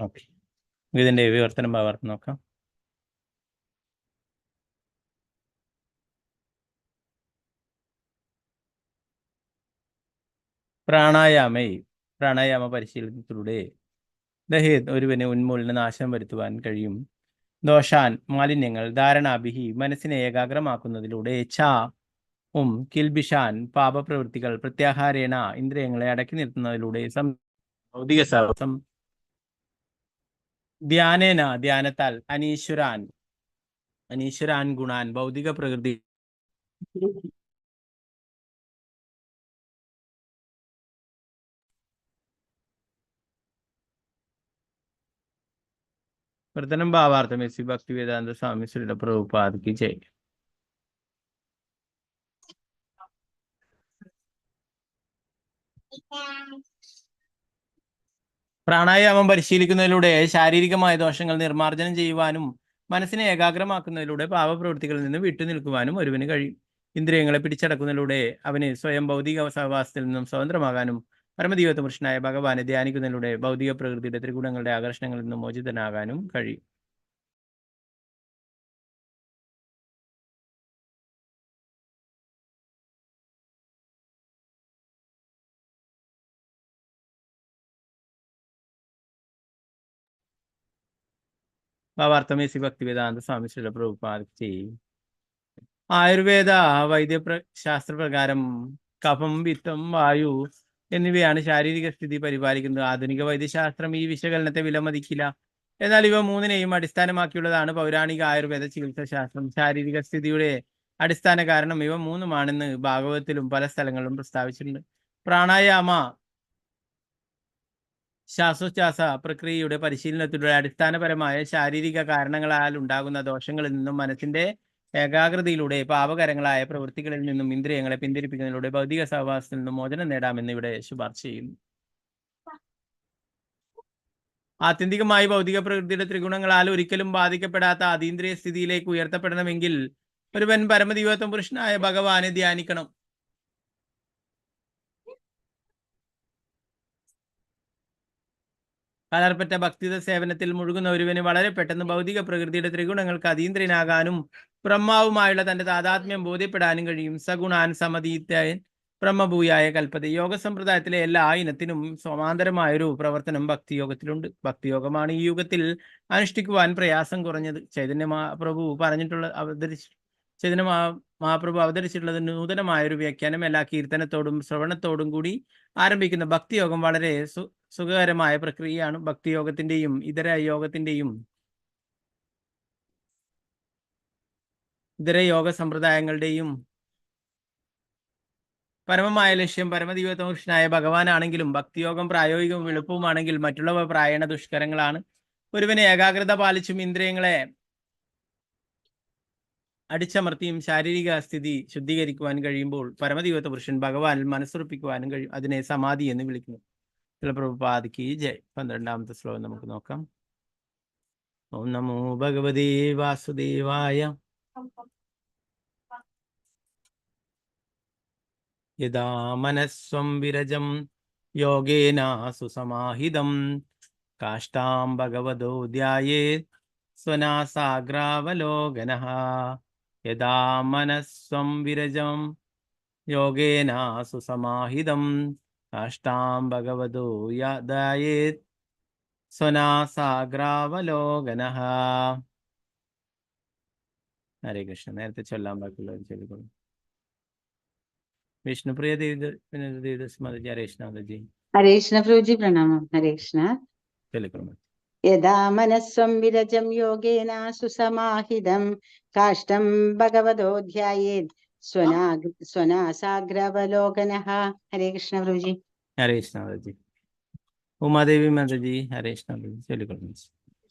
Okay, ഇതിന്റെ വിവർത്തനം ഭാവാർത്ഥം നോക്കാം. പ്രാണായാമ പരിശീലനത്തിലൂടെ ദഹേത് ഒരുവന് ഉന്മൂലന നാശം വരുത്തുവാൻ കഴിയും. ദോഷാൻ മാലിന്യങ്ങൾ ധാരണാഭിഹി മനസ്സിനെ ഏകാഗ്രമാക്കുന്നതിലൂടെ കിൽബിഷാൻ പാപപ്രവൃത്തികൾ പ്രത്യാഹാരേണ ഇന്ദ്രിയങ്ങളെ അടക്കി നിർത്തുന്നതിലൂടെ ഭൗതിക ധ്യാനത്താൽ അനീശ്വരാൻ ഗുണാൻ ഭൗതിക പ്രകൃതി वर्तनम भावार्थ में श्री भक्ति वेदांत स्वामी श्री प्रभुपाद की जय. പ്രാണായാമം പരിശീലിക്കുന്നതിലൂടെ ശാരീരികമായ ദോഷങ്ങൾ നിർമ്മാർജ്ജനം ചെയ്യുവാനും മനസ്സിനെ ഏകാഗ്രമാക്കുന്നതിലൂടെ പാപപ്രവൃത്തികളിൽ നിന്ന് വിട്ടുനിൽക്കുവാനും ഒരുവന് കഴിയും. ഇന്ദ്രിയങ്ങളെ പിടിച്ചടക്കുന്നതിലൂടെ അവന് സ്വയം ഭൗതിക സഹവാസത്തിൽ നിന്നും സ്വതന്ത്രമാകാനും പരമദൈവതപുരുഷനായ ഭഗവാനെ ധ്യാനിക്കുന്നതിലൂടെ ഭൗതിക പ്രകൃതിയുടെ ത്രിഗുണങ്ങളുടെ ആകർഷണങ്ങളിൽ നിന്നും മോചിതനാകാനും കഴിയും. ഭാവാർത്ഥമേ ശ്രീ ഭക്തി വേദാന്ത സ്വാമി ശ്രീ പ്രഭുപാദ് ആയുർവേദ ശാസ്ത്രപ്രകാരം കഫം, പിത്തം, വായു എന്നിവയാണ് ശാരീരിക സ്ഥിതി പരിപാലിക്കുന്നത്. ആധുനിക വൈദ്യശാസ്ത്രം ഈ വിശകലനത്തെ വിലമതിക്കില്ല. എന്നാൽ ഇവ മൂന്നിനെയും അടിസ്ഥാനമാക്കിയുള്ളതാണ് പൗരാണിക ആയുർവേദ ചികിത്സാ ശാസ്ത്രം. ശാരീരിക സ്ഥിതിയുടെ അടിസ്ഥാന കാരണം ഇവ മൂന്നുമാണെന്ന് ഭാഗവതത്തിലും പല സ്ഥലങ്ങളിലും പ്രസ്താവിച്ചിട്ടുണ്ട്. പ്രാണായാമ ശ്വാസോച്ഛ്വാസ പ്രക്രിയയുടെ പരിശീലനത്തിലൂടെ അടിസ്ഥാനപരമായ ശാരീരിക കാരണങ്ങളാൽ ഉണ്ടാകുന്ന ദോഷങ്ങളിൽ നിന്നും മനസ്സിന്റെ ഏകാഗ്രതയിലൂടെ പാപകരങ്ങളായ പ്രവൃത്തികളിൽ നിന്നും ഇന്ദ്രിയങ്ങളെ പിന്തിരിപ്പിക്കുന്നതിലൂടെ ഭൗതിക സഹവാസത്തിൽ നിന്നും മോചനം നേടാമെന്ന് ഇവിടെ ശുപാർശ ചെയ്യുന്നു. ആത്യന്തികമായി ഭൗതിക പ്രകൃതിയുടെ ത്രിഗുണങ്ങളാൽ ഒരിക്കലും ബാധിക്കപ്പെടാത്ത അതീന്ദ്രിയ സ്ഥിതിയിലേക്ക് ഉയർത്തപ്പെടണമെങ്കിൽ ഒരുവൻ പരമദൈവത്വം പുരുഷനായ ഭഗവാനെ ധ്യാനിക്കണം. കലർപ്പറ്റ ഭക്തിത സേവനത്തിൽ മുഴുകുന്ന ഒരുവന് വളരെ പെട്ടെന്ന് ഭൗതിക പ്രകൃതിയുടെ ത്രിഗുണങ്ങൾക്ക് അതീന്ദ്രനാകാനും ബ്രഹ്മാവുമായുള്ള തന്റെ താതാത്മ്യം ബോധ്യപ്പെടാനും കഴിയും. സഗുണാൻ സമതീത്യ ബ്രഹ്മഭൂയായ കൽപ്പത. യോഗ സമ്പ്രദായത്തിലെ എല്ലാ ഇനത്തിനും സമാന്തരമായൊരു പ്രവർത്തനം ഭക്തിയോഗത്തിലുണ്ട്. ഭക്തിയോഗമാണ് ഈ യുഗത്തിൽ അനുഷ്ഠിക്കുവാൻ പ്രയാസം കുറഞ്ഞത്. ചൈതന്യ മഹാപ്രഭു അവതരിച്ചിട്ടുള്ളത് നൂതനമായൊരു വ്യാഖ്യാനം. എല്ലാ കീർത്തനത്തോടും ശ്രവണത്തോടും കൂടി ആരംഭിക്കുന്ന ഭക്തിയോഗം വളരെ സുഖകരമായ പ്രക്രിയയാണ്. ഭക്തിയോഗത്തിന്റെയും ഇതര യോഗ സമ്പ്രദായങ്ങളുടെയും പരമമായ ലക്ഷ്യം പരമദൈവതപുരുഷനായ ഭഗവാനാണെങ്കിലും ഭക്തിയോഗം പ്രായോഗികവും എളുപ്പവുമാണെങ്കിൽ മറ്റുള്ളവ പ്രായണ ദുഷ്കരങ്ങളാണ്. ഒരുവന് ഏകാഗ്രത പാലിച്ചും ഇന്ദ്രിയങ്ങളെ അടിച്ചമർത്തിയും ശാരീരിക സ്ഥിതി ശുദ്ധീകരിക്കുവാൻ കഴിയുമ്പോൾ പരമദൈവതപുരുഷൻ ഭഗവാനിൽ മനസ്സുറപ്പിക്കുവാനും കഴിയും. അതിനെ സമാധി എന്ന് വിളിക്കുന്നു. പ്രഭുപാദ് കി ജയ്. 12ാമത്തെ ശ്ലോകം നമുക്ക് നോക്കാം. ഓം നമോ ഭഗവതേ വാസുദേവായ. യദാ മനസ്വം വിരജം യോഗേന സുസമാഹിതം കാഷ്ടാം ഭഗവതോ ധ്യായേത് സ്വനാസാഗ്രാവലോകനഃ. യദാ മനസ്വം വിരജം യോഗേന സുസമാഹിതം കാഷ്ടാം ഭഗവതോ ധ്യായേത് സ്വനാസാഗ്രാവലോകനഃ. ഹരേ കൃഷ്ണ. നേരത്തെ ചൊല്ലാൻ ബാക്കിയുള്ളത് ചൊല്ലിക്കൊള്ളു. विष्णुप्रिय देवदास माताजी. हरे कृष्ण माताजी. हरे कृष्ण प्रभुजी प्रणाम. हरे कृष्ण. यदा मनस्वं विरजं योगेन सुसमाहितं काष्ठं भगवतो ध्यायेत् स्वनासाग्रावलोकनः. हरे कृष्ण प्रभुजी. हरे कृष्ण माताजी. उमादेवी माताजी. हरे कृष्ण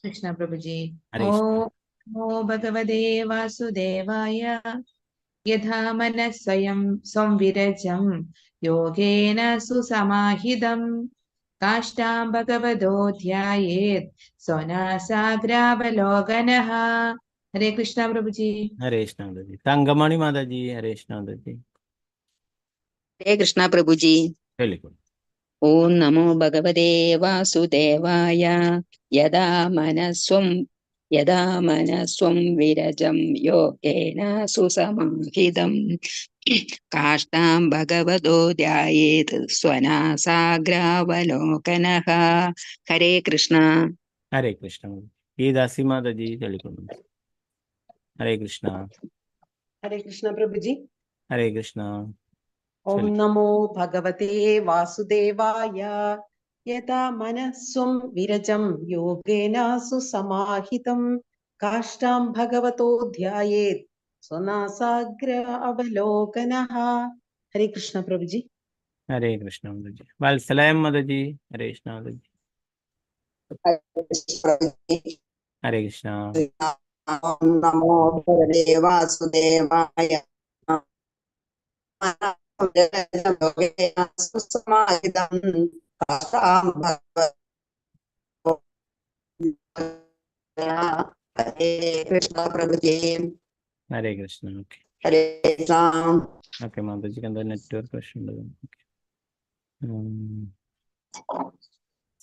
कृष्ण प्रभुजी. नमो भगवते वासुदेवाय. यथा मनः स्वयं संविरजं योगेन सुसमाहितं काष्ठां भगवतो ध्यायेत् स्वनासाग्रावलोकनः. हरे कृष्ण प्रभुजी. हरे कृष्ण माताजी. तंगमणि माताजी. हरे कृष्ण माताजी. ഹരേ കൃഷ്ണ പ്രഭുജി. ചൊല്ലിക്കോളൂ. ഓം നമോ ഭഗവതേ വാസുദേവായ. യഥാ മനസ്വം വിരജം യോഗേന സുസമാഹിതം കാഷ്ടാം ഭഗവതോ ധ്യായേത് സ്വനാസാഗ്രാവലോകനഃ. ഹരേ കൃഷ്ണ. ഹരേ കൃഷ്ണ. ഗീതാസി മാതാജി ചൊല്ലിക്കോളൂ. ഹരേ കൃഷ്ണ. ഹരേ കൃഷ്ണ പ്രഭുജി. ഹരേ കൃഷ്ണ. ഓം നമോ ഭഗവതേ വാസുദേവായ. യഥാ മനസ്സും വിരജം യോഗേന സുസമാഹിതം കാഷ്ടാം ഭഗവതോ ധ്യായേത് സ്വനാസാഗ്ര അവലോകനഃ. ഹരേ കൃഷ്ണ പ്രഭുജി. ഹരേ കൃഷ്ണ മാതാജി. വത്സലയം മാതാജി. ഹരേ കൃഷ്ണ മാതാജി. ഹരേ കൃഷ്ണ. ഓം നമോ ഭഗവതേ വാസുദേവായ. ഹരേ കൃഷ്ണ പ്രഭുജി. ഹരേ കൃഷ്ണ. ഓക്കെ ഹരേ കൃഷ്ണ. ഓക്കെ മാതാജിക്ക് എന്താ നെറ്റ്വർക്ക് പ്രശ്നമുണ്ട്.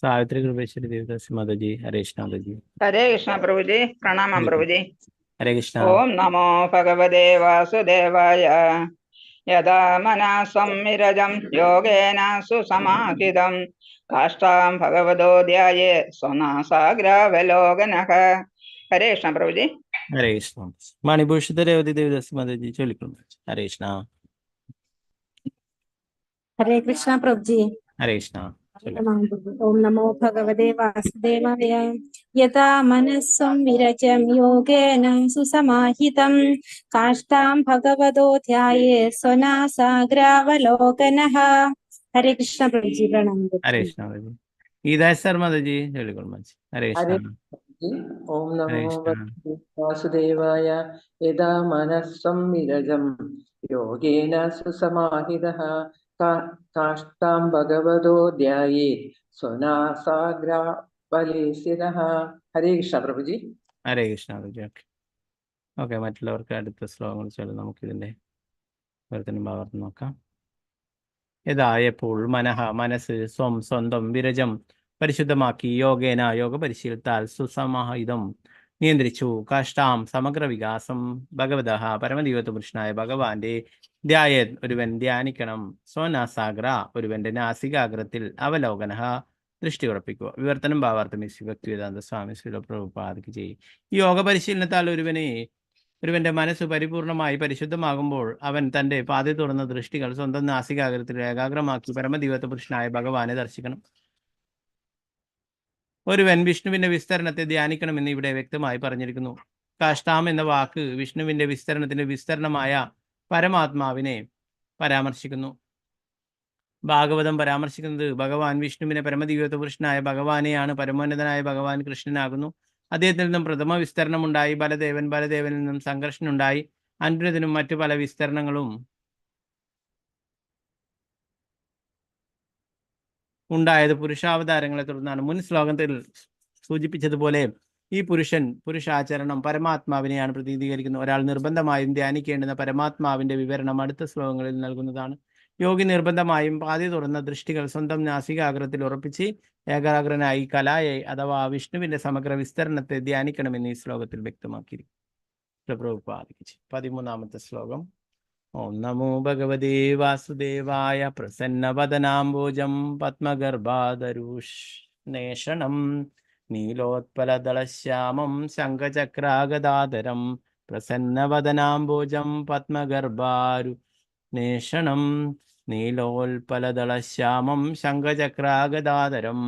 സാവിത്രി കൃപേശ്വരി ദേവദാസി മാതാജി. ഹരേ കൃഷ്ണ മാതാജി. ഹരേ കൃഷ്ണ പ്രഭുജി. പ്രണാമം പ്രഭുജി. ഹരേ കൃഷ്ണ. ഓം നമോ ഭഗവതേ വാസുദേവായ. യഥാ മനസ്സം വിരജം യോഗേന സുസമാഹിതം കാഷ്ടാം ഭഗവതോ ധ്യായേ സ്വനാസാഗ്രാവലോകനഃ. ഹരേ കൃഷ്ണ പ്രഭുജി. ഹരേ കൃഷ്ണ. മണിഭൂഷിത രേവതി ദേവദാസി മാതാജി ചൊല്ലിക്കൊള്ളു. ഹരേ കൃഷ്ണ. ഹരേ കൃഷ്ണ പ്രഭുജി. ഹരേ കൃഷ്ണ. ഓം നമോ ഭഗവതേ വാസുദേവായ. യഥാ മനസ്സം വിരജം യോഗേന സുസമാഹിതം കാഷ്ടാം ഭഗവതോ ധ്യായേ സ്വനാസാഗ്രാവലോകനഃ. ഹരേ കൃഷ്ണ പ്രഭുജി. പ്രണാമം. ഹരേ കൃഷ്ണ മാതാജി. ഗീതാസർ മാതാജി ചൊല്ലിക്കൊള്ളു. ഹരേ കൃഷ്ണ. ഓം ഹരേ നമോ കൃഷ്ണ. വാസുദേവായ. യഥാ മനസ്സം വിരജം യോഗേന സുസമാഹിതഃ കാഷ്ടാം ഭഗവതോ ധ്യായേത് സ്വനാസാഗ്രാവലോകനഃ. ഹരേ കൃഷ്ണ പ്രഭുജി. ഹരേ കൃഷ്ണ മാതാജി. ഓക്കെ ഓക്കെ മറ്റുള്ളവർക്ക് അടുത്ത ശ്ലോകങ്ങൾ ചൊല്ലും. നമുക്കിതിൻ്റെ പ്രവർത്തനം ഭാഗത്ത് നോക്കാം. എപ്പോൾ മനസ്സ് സ്വന്തം വിരജം പരിശുദ്ധമാക്കി യോഗേന യോഗ പരിശീലത്താൽ സുസമാഹിതം നിയന്ത്രിച്ചു കാഷ്ടാം സമഗ്ര വികാസം ഭഗവതഃ പരമദൈവത്വ പുരുഷനായ ഭഗവാന്റെ ധ്യായത് ഒരുവൻ ധ്യാനിക്കണം. സ്വനാസാഗ്ര ഒരുവന്റെ നാസികാഗ്രത്തിൽ അവലോകനഃ ദൃഷ്ടി ഉറപ്പിക്കുക. വിവർത്തനം ഭാവാർത്ഥം ഭക്തിവേദാന്ത സ്വാമി ശ്രീല പ്രഭുപാദയ്ക്ക് ചെയ്യും. ഈ യോഗ പരിശീലനത്താൽ ഒരുവന്റെ മനസ്സ് പരിപൂർണമായി പരിശുദ്ധമാകുമ്പോൾ അവൻ തന്റെ പാതി തുറന്ന ദൃഷ്ടികൾ സ്വന്തം നാസികാഗ്രത്തിൽ ഏകാഗ്രമാക്കി പരമദൈവത്വ പുരുഷനായ ഭഗവാനെ ദർശിക്കണം. ഒരുവൻ വിഷ്ണുവിന്റെ വിസ്തരണത്തെ ധ്യാനിക്കണമെന്ന് ഇവിടെ വ്യക്തമായി പറഞ്ഞിരിക്കുന്നു. കാഷ്ടാം എന്ന വാക്ക് വിഷ്ണുവിന്റെ വിസ്തരണത്തിന്റെ വിസ്തരണമായ പരമാത്മാവിനെ പരാമർശിക്കുന്നു. ഭാഗവതം പരാമർശിക്കുന്നത് ഭഗവാൻ വിഷ്ണുവിനെ പരമദൈവത്വ പുരുഷനായ ഭഗവാനെയാണ്. പരമോന്നതനായ ഭഗവാൻ കൃഷ്ണനാകുന്നു. അദ്ദേഹത്തിൽ നിന്നും പ്രഥമ വിസ്തരണം ഉണ്ടായി. ബലദേവനിൽ നിന്നും സംഘർഷനുണ്ടായി. അന്യതിനും മറ്റു പല വിസ്തരണങ്ങളും ഉണ്ടായത് പുരുഷാവതാരങ്ങളെ തുടർന്നാണ്. മുൻ ശ്ലോകത്തിൽ സൂചിപ്പിച്ചതുപോലെ ഈ പുരുഷാചരണം പരമാത്മാവിനെയാണ് പ്രതിനിധീകരിക്കുന്നത്. ഒരാൾ നിർബന്ധമായും ധ്യാനിക്കേണ്ടുന്ന പരമാത്മാവിന്റെ വിവരണം അടുത്ത ശ്ലോകങ്ങളിൽ നൽകുന്നതാണ്. യോഗി നിർബന്ധമായും പാതി തുറന്ന ദൃഷ്ടികൾ സ്വന്തം നാസികാഗ്രത്തിൽ ഉറപ്പിച്ച് ഏകാഗ്രനായി കലായെ അഥവാ വിഷ്ണുവിന്റെ സമഗ്ര വിസ്തരണത്തെ ധ്യാനിക്കണമെന്ന് ഈ ശ്ലോകത്തിൽ വ്യക്തമാക്കിയിരിക്കുന്നു. 13ാമത്തെ ശ്ലോകം. ഓം നമോ ഭഗവതേ വാസുദേവായ. പ്രസന്നവദനാംബോജം പത്മഗർഭാദരുഷ്ണേഷണം നീലോത്പലദളശ്യാമം ശംഖചക്രാഗദാധരം പ്രസന്നവദനാംബോജം പത്മഗർഭാരുഷ്ണേഷണം നീലോത്പലദളശ്യാമം ശംഖചക്രാഗദാധരം.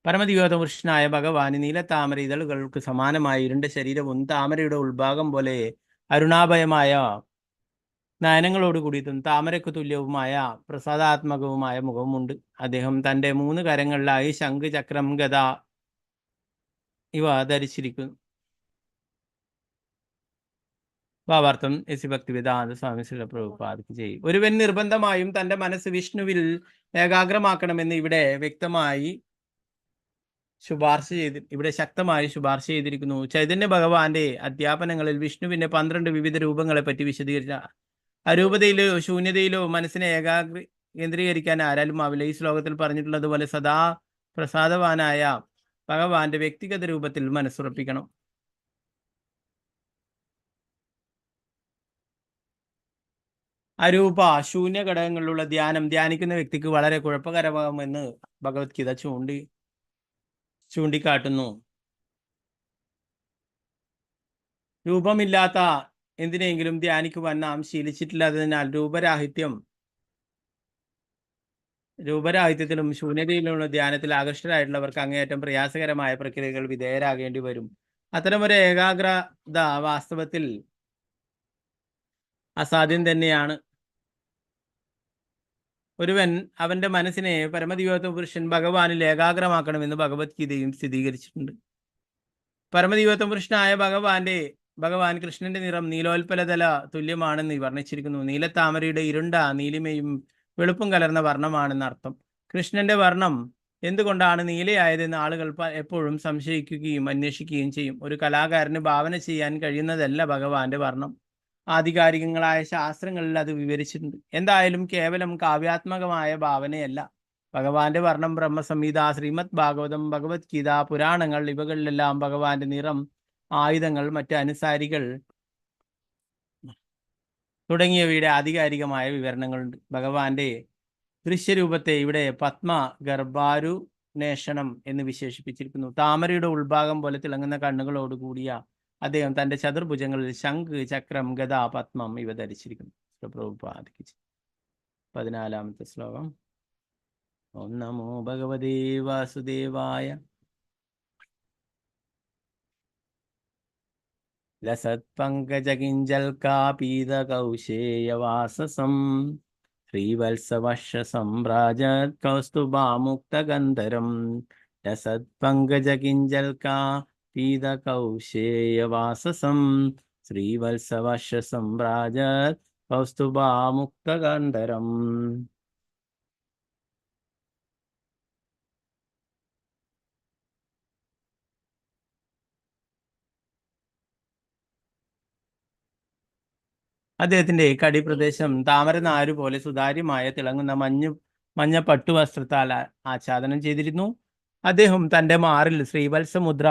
പരമദിവ്യത്വ പുരുഷനായ ഭഗവാന് നീലത്താമര ഇതളുകൾക്ക് സമാനമായ ഇരുണ്ട ശരീരവും താമരയുടെ ഉൾഭാഗം പോലെ അരുണാഭയമായ നയനങ്ങളോടുകൂടിയതും താമരയ്ക്ക് തുല്യവുമായ പ്രസാദാത്മകവുമായ മുഖവുമുണ്ട്. അദ്ദേഹം തൻ്റെ 3 കരങ്ങളിലായി ശംഖ്, ചക്രം, ഗദ ഇവ ധരിച്ചിരിക്കുന്നു. ഭാവാർത്ഥം എസി ഭക്തിവേദാന്ത സ്വാമി ശ്രീല പ്രഭുപാദയ്ക്ക് ചെയ്യും. ഒരുവൻ നിർബന്ധമായും തൻ്റെ മനസ്സ് വിഷ്ണുവിൽ ഏകാഗ്രമാക്കണമെന്ന് ഇവിടെ വ്യക്തമായി ശക്തമായി ശുപാർശ ചെയ്തിരിക്കുന്നു. ചൈതന്യ ഭഗവാന്റെ അധ്യാപനങ്ങളിൽ വിഷ്ണുവിന്റെ 12 വിവിധ രൂപങ്ങളെ പറ്റി വിശദീകരിച്ച അരൂപതയിലോ ശൂന്യതയിലോ മനസ്സിനെ കേന്ദ്രീകരിക്കാൻ ആരാലും ആവില്ല. ഈ ശ്ലോകത്തിൽ പറഞ്ഞിട്ടുള്ളതുപോലെ സദാ പ്രസാദവാനായ ഭഗവാന്റെ വ്യക്തിഗത രൂപത്തിൽ മനസ്സുറപ്പിക്കണം. അരൂപ ശൂന്യ ഘടകങ്ങളിലുള്ള ധ്യാനിക്കുന്ന വ്യക്തിക്ക് വളരെ കുഴപ്പകരമാകുമെന്ന് ഭഗവത്ഗീത ചൂണ്ടിക്കാട്ടുന്നു. രൂപമില്ലാത്ത എന്തിനെങ്കിലും ധ്യാനിക്കുവാൻ നാം ശീലിച്ചിട്ടില്ലാത്തതിനാൽ രൂപരാഹിത്യത്തിലും ശൂന്യതയിലുള്ള ധ്യാനത്തിൽ ആകൃഷ്ടരായിട്ടുള്ളവർക്ക് അങ്ങേയറ്റം പ്രയാസകരമായ പ്രക്രിയകൾ വിധേയരാകേണ്ടി വരും. അത്തരമൊരു ഏകാഗ്രത വാസ്തവത്തിൽ അസാധ്യം തന്നെയാണ്. ഒരുവൻ അവന്റെ മനസ്സിനെ പരമദിവ്യോത്തമ പുരുഷൻ ഭഗവാനിൽ ഏകാഗ്രമാക്കണമെന്ന് ഭഗവത്ഗീതയും സ്ഥിരീകരിച്ചിട്ടുണ്ട്. പരമദിവ്യോത്തമ പുരുഷനായ ഭഗവാൻ കൃഷ്ണന്റെ നിറം നീലോൽപലതല തുല്യമാണെന്ന് വർണ്ണിച്ചിരിക്കുന്നു. നീലത്താമരയുടെ ഇരുണ്ട നീലിമയും വെളുപ്പും കലർന്ന വർണ്ണമാണെന്ന് അർത്ഥം. കൃഷ്ണന്റെ വർണ്ണം എന്തുകൊണ്ടാണ് നീലയായതെന്ന് ആളുകൾ എപ്പോഴും സംശയിക്കുകയും അന്വേഷിക്കുകയും ചെയ്യും. ഒരു കലാകാരന് ഭാവന ചെയ്യാൻ കഴിയുന്നതല്ല ഭഗവാന്റെ വർണ്ണം. ആധികാരികങ്ങളായ ശാസ്ത്രങ്ങളിൽ അത് വിവരിച്ചിട്ടുണ്ട്. എന്തായാലും കേവലം കാവ്യാത്മകമായ ഭാവനയല്ല. ഭഗവാന്റെ വർണ്ണം ബ്രഹ്മസംഹിത, ശ്രീമദ് ഭാഗവതം, ഭഗവത്ഗീത, പുരാണങ്ങൾ ഇവകളിലെല്ലാം ഭഗവാന്റെ നിറം, ആയുധങ്ങൾ, മറ്റ് അനുസാരികൾ തുടങ്ങിയവയുടെ ആധികാരികമായ വിവരണങ്ങളുണ്ട്. ഭഗവാന്റെ ദൃശ്യരൂപത്തെ ഇവിടെ പത്മ ഗർഭാരുനേഷണം എന്ന് വിശേഷിപ്പിച്ചിരിക്കുന്നു. താമരയുടെ ഉൾഭാഗം പോലെ തിളങ്ങുന്ന കണ്ണുകളോടുകൂടിയ അദ്ദേഹം തന്റെ ചതുർഭുജങ്ങളിൽ ശംഖ്, ചക്രം, ഗദ, പത്മം ഇവ ധരിച്ചിരിക്കുന്നു. 14-ാമത്തെ ശ്ലോകം. ഓം നമോ ഭഗവതേ വാസുദേവായ. ലസത്പങ്കജകിഞ്ചൽകാപീതകൗശേയവാസസം ശ്രീവത്സവശസംഭ്രാജത് കൗസ്തുഭാമുക്തഗന്ധരം. ലസത്പങ്കജകിഞ്ചൽകാപീതകൗശേയവാസസം ശ്രീവത്സവശസംഭ്രാജത് കൗസ്തുഭാമുക്തഗന്ധരം. അദ്ദേഹത്തിന്റെ കടിപ്രദേശം താമരനാരു പോലെ സുതാര്യമായ തിളങ്ങുന്ന മഞ്ഞ പട്ടുവസ്ത്രത്താൽ ആച്ഛാദനം ചെയ്തിരുന്നു. അദ്ദേഹം തന്റെ മാറിൽ ശ്രീവത്സമുദ്ര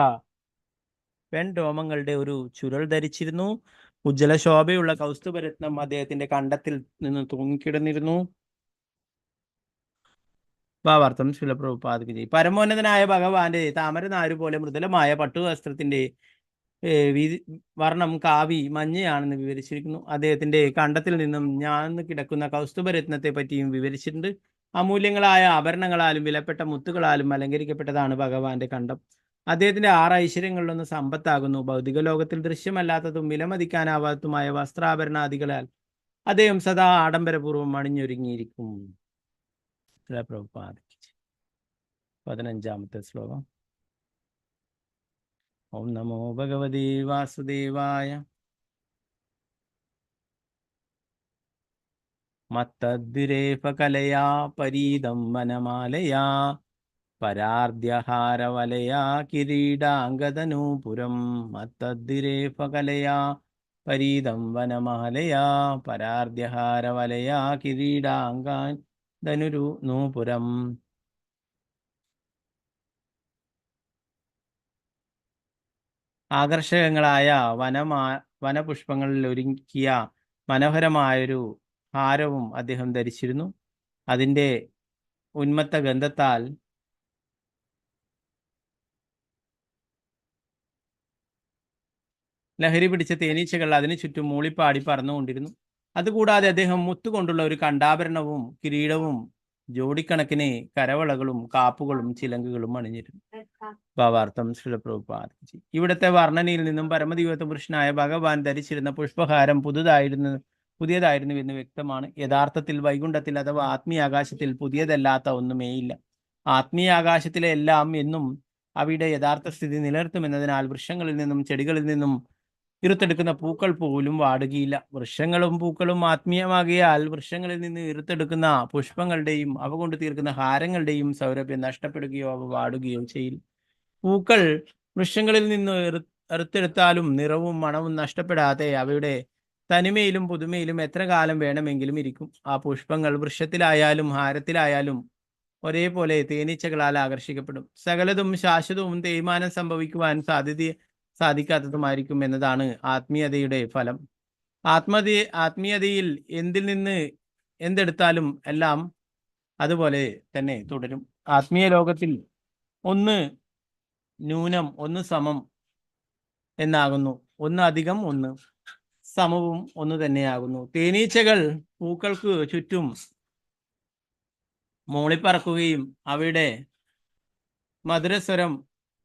പെൺരോമങ്ങളുടെ ഒരു ചുരുൾ ധരിച്ചിരുന്നു. ഉജ്ജ്വല ശോഭയുള്ള കൗസ്തുഭരത്നം അദ്ദേഹത്തിന്റെ കണ്ടത്തിൽ നിന്ന് തൂങ്ങിക്കിടന്നിരുന്നു. ഭാവാർത്ഥം ശിലപ്രഭുപാദിക്ക്. പരമോന്നതനായ ഭഗവാന്റെ താമരനാരു പോലെ മൃദുലമായ പട്ടുവസ്ത്രത്തിന്റെ വർണ്ണം കാവി മഞ്ഞയാണെന്ന് വിവരിച്ചിരിക്കുന്നു. അദ്ദേഹത്തിന്റെ കണ്ടത്തിൽ നിന്നും ഞാന്ന് കിടക്കുന്ന കൗസ്തുഭരത്നത്തെ പറ്റിയും വിവരിച്ചിട്ടുണ്ട്. അമൂല്യങ്ങളായ ആഭരണങ്ങളാലും വിലപ്പെട്ട മുത്തുകളാലും അലങ്കരിക്കപ്പെട്ടതാണ് ഭഗവാന്റെ കണ്ടം. അദ്ദേഹത്തിന്റെ 6 ഐശ്വര്യങ്ങളിലൊന്ന് സമ്പത്താകുന്നു. ഭൗതിക ലോകത്തിൽ ദൃശ്യമല്ലാത്തതും വിലമതിക്കാനാവാത്തതുമായ വസ്ത്രാഭരണാദികളാൽ അദ്ദേഹം സദാ ആഡംബരപൂർവ്വം അണിഞ്ഞൊരുങ്ങിയിരിക്കും. 15-ാമത്തെ ശ്ലോകം. ഓം നമോ ഭഗവതേ വാസുദേവായ. മത്തദ്വിരേഫകലയാ പരീദം വനമാലയാ പരാർദ്യഹാരവലയാ കിരീടാംഗതനൂപുരം. മത്തദ്വിരേഫകലയാ പരീദം വനമാലയാ പരാർദ്യഹാരവലയാ കിരീടാംഗതനൂപുരം. ആകർഷകങ്ങളായ വനപുഷ്പങ്ങളിൽ ഒരുക്കിയ മനോഹരമായൊരു ഹാരവും അദ്ദേഹം ധരിച്ചിരുന്നു. അതിൻ്റെ ഉന്മത്ത ഗന്ധത്താൽ ലഹരി പിടിച്ച തേനീച്ചകൾ അതിനു ചുറ്റും മൂളിപ്പാടി പറന്നുകൊണ്ടിരുന്നു. അതുകൂടാതെ അദ്ദേഹം മുത്തുകൊണ്ടുള്ള ഒരു കണ്ടാഭരണവും കിരീടവും ജോഡിക്കണക്കിന് കരവളകളും കാപ്പുകളും ചിലങ്കുകളും അണിഞ്ഞിരുന്നു. ഭാവാർത്ഥം ശിലപ്രഭുപാദിക്ക്. ഇവിടുത്തെ വർണ്ണനയിൽ നിന്നും പരമദിവ്യോത്തമ പുരുഷനായ ഭഗവാൻ ധരിച്ചിരുന്ന പുഷ്പഹാരം പുതിയതായിരുന്നു എന്ന് വ്യക്തമാണ്. യഥാർത്ഥത്തിൽ വൈകുണ്ഠത്തിൽ അഥവാ ആത്മീയാകാശത്തിൽ പുതിയതല്ലാത്ത ഒന്നുമേയില്ല. ആത്മീയാകാശത്തിലെ എല്ലാം എന്നും അവയുടെ യഥാർത്ഥ സ്ഥിതി നിലനിർത്തുമെന്നതിനാൽ വൃക്ഷങ്ങളിൽ നിന്നും ചെടികളിൽ നിന്നും ഇറുത്തെടുക്കുന്ന പൂക്കൾ പോലും വാടുകയില്ല. വൃക്ഷങ്ങളും പൂക്കളും ആത്മീയമാകിയാൽ വൃക്ഷങ്ങളിൽ നിന്ന് ഇറുത്തെടുക്കുന്ന പുഷ്പങ്ങളുടെയും അവ കൊണ്ട് തീർക്കുന്ന ഹാരങ്ങളുടെയും സൗരഭ്യം നഷ്ടപ്പെടുകയോ അവ വാടുകയോ ചെയ്യില്ല. പൂക്കൾ വൃക്ഷങ്ങളിൽ നിന്ന് ഇറുത്തെടുത്താലും നിറവും മണവും നഷ്ടപ്പെടാതെ അവയുടെ തനിമയിലും പുതുമയിലും എത്ര കാലം വേണമെങ്കിലും ഇരിക്കും. ആ പുഷ്പങ്ങൾ വൃക്ഷത്തിലായാലും ഹാരത്തിലായാലും ഒരേപോലെ തേനീച്ചകളാൽ ആകർഷിക്കപ്പെടും. സകലതും ശാശ്വതവും തേയ്മാനം സംഭവിക്കുവാൻ സാധിക്കാത്തതുമായിരിക്കും എന്നതാണ് ആത്മീയതയുടെ ഫലം. ആത്മീയതയിൽ എന്തിൽ നിന്ന് എന്തെടുത്താലും എല്ലാം അതുപോലെ തന്നെ തുടരും. ആത്മീയ ലോകത്തിൽ ഒന്ന് ന്യൂനം ഒന്ന് സമം എന്നാകുന്നു, ഒന്ന് അധികം ഒന്ന് സമവും ഒന്ന് തന്നെയാകുന്നു. തേനീച്ചകൾ പൂക്കൾക്ക് ചുറ്റും മൂളിപ്പറക്കുകയും അവയുടെ മധുരസ്വരം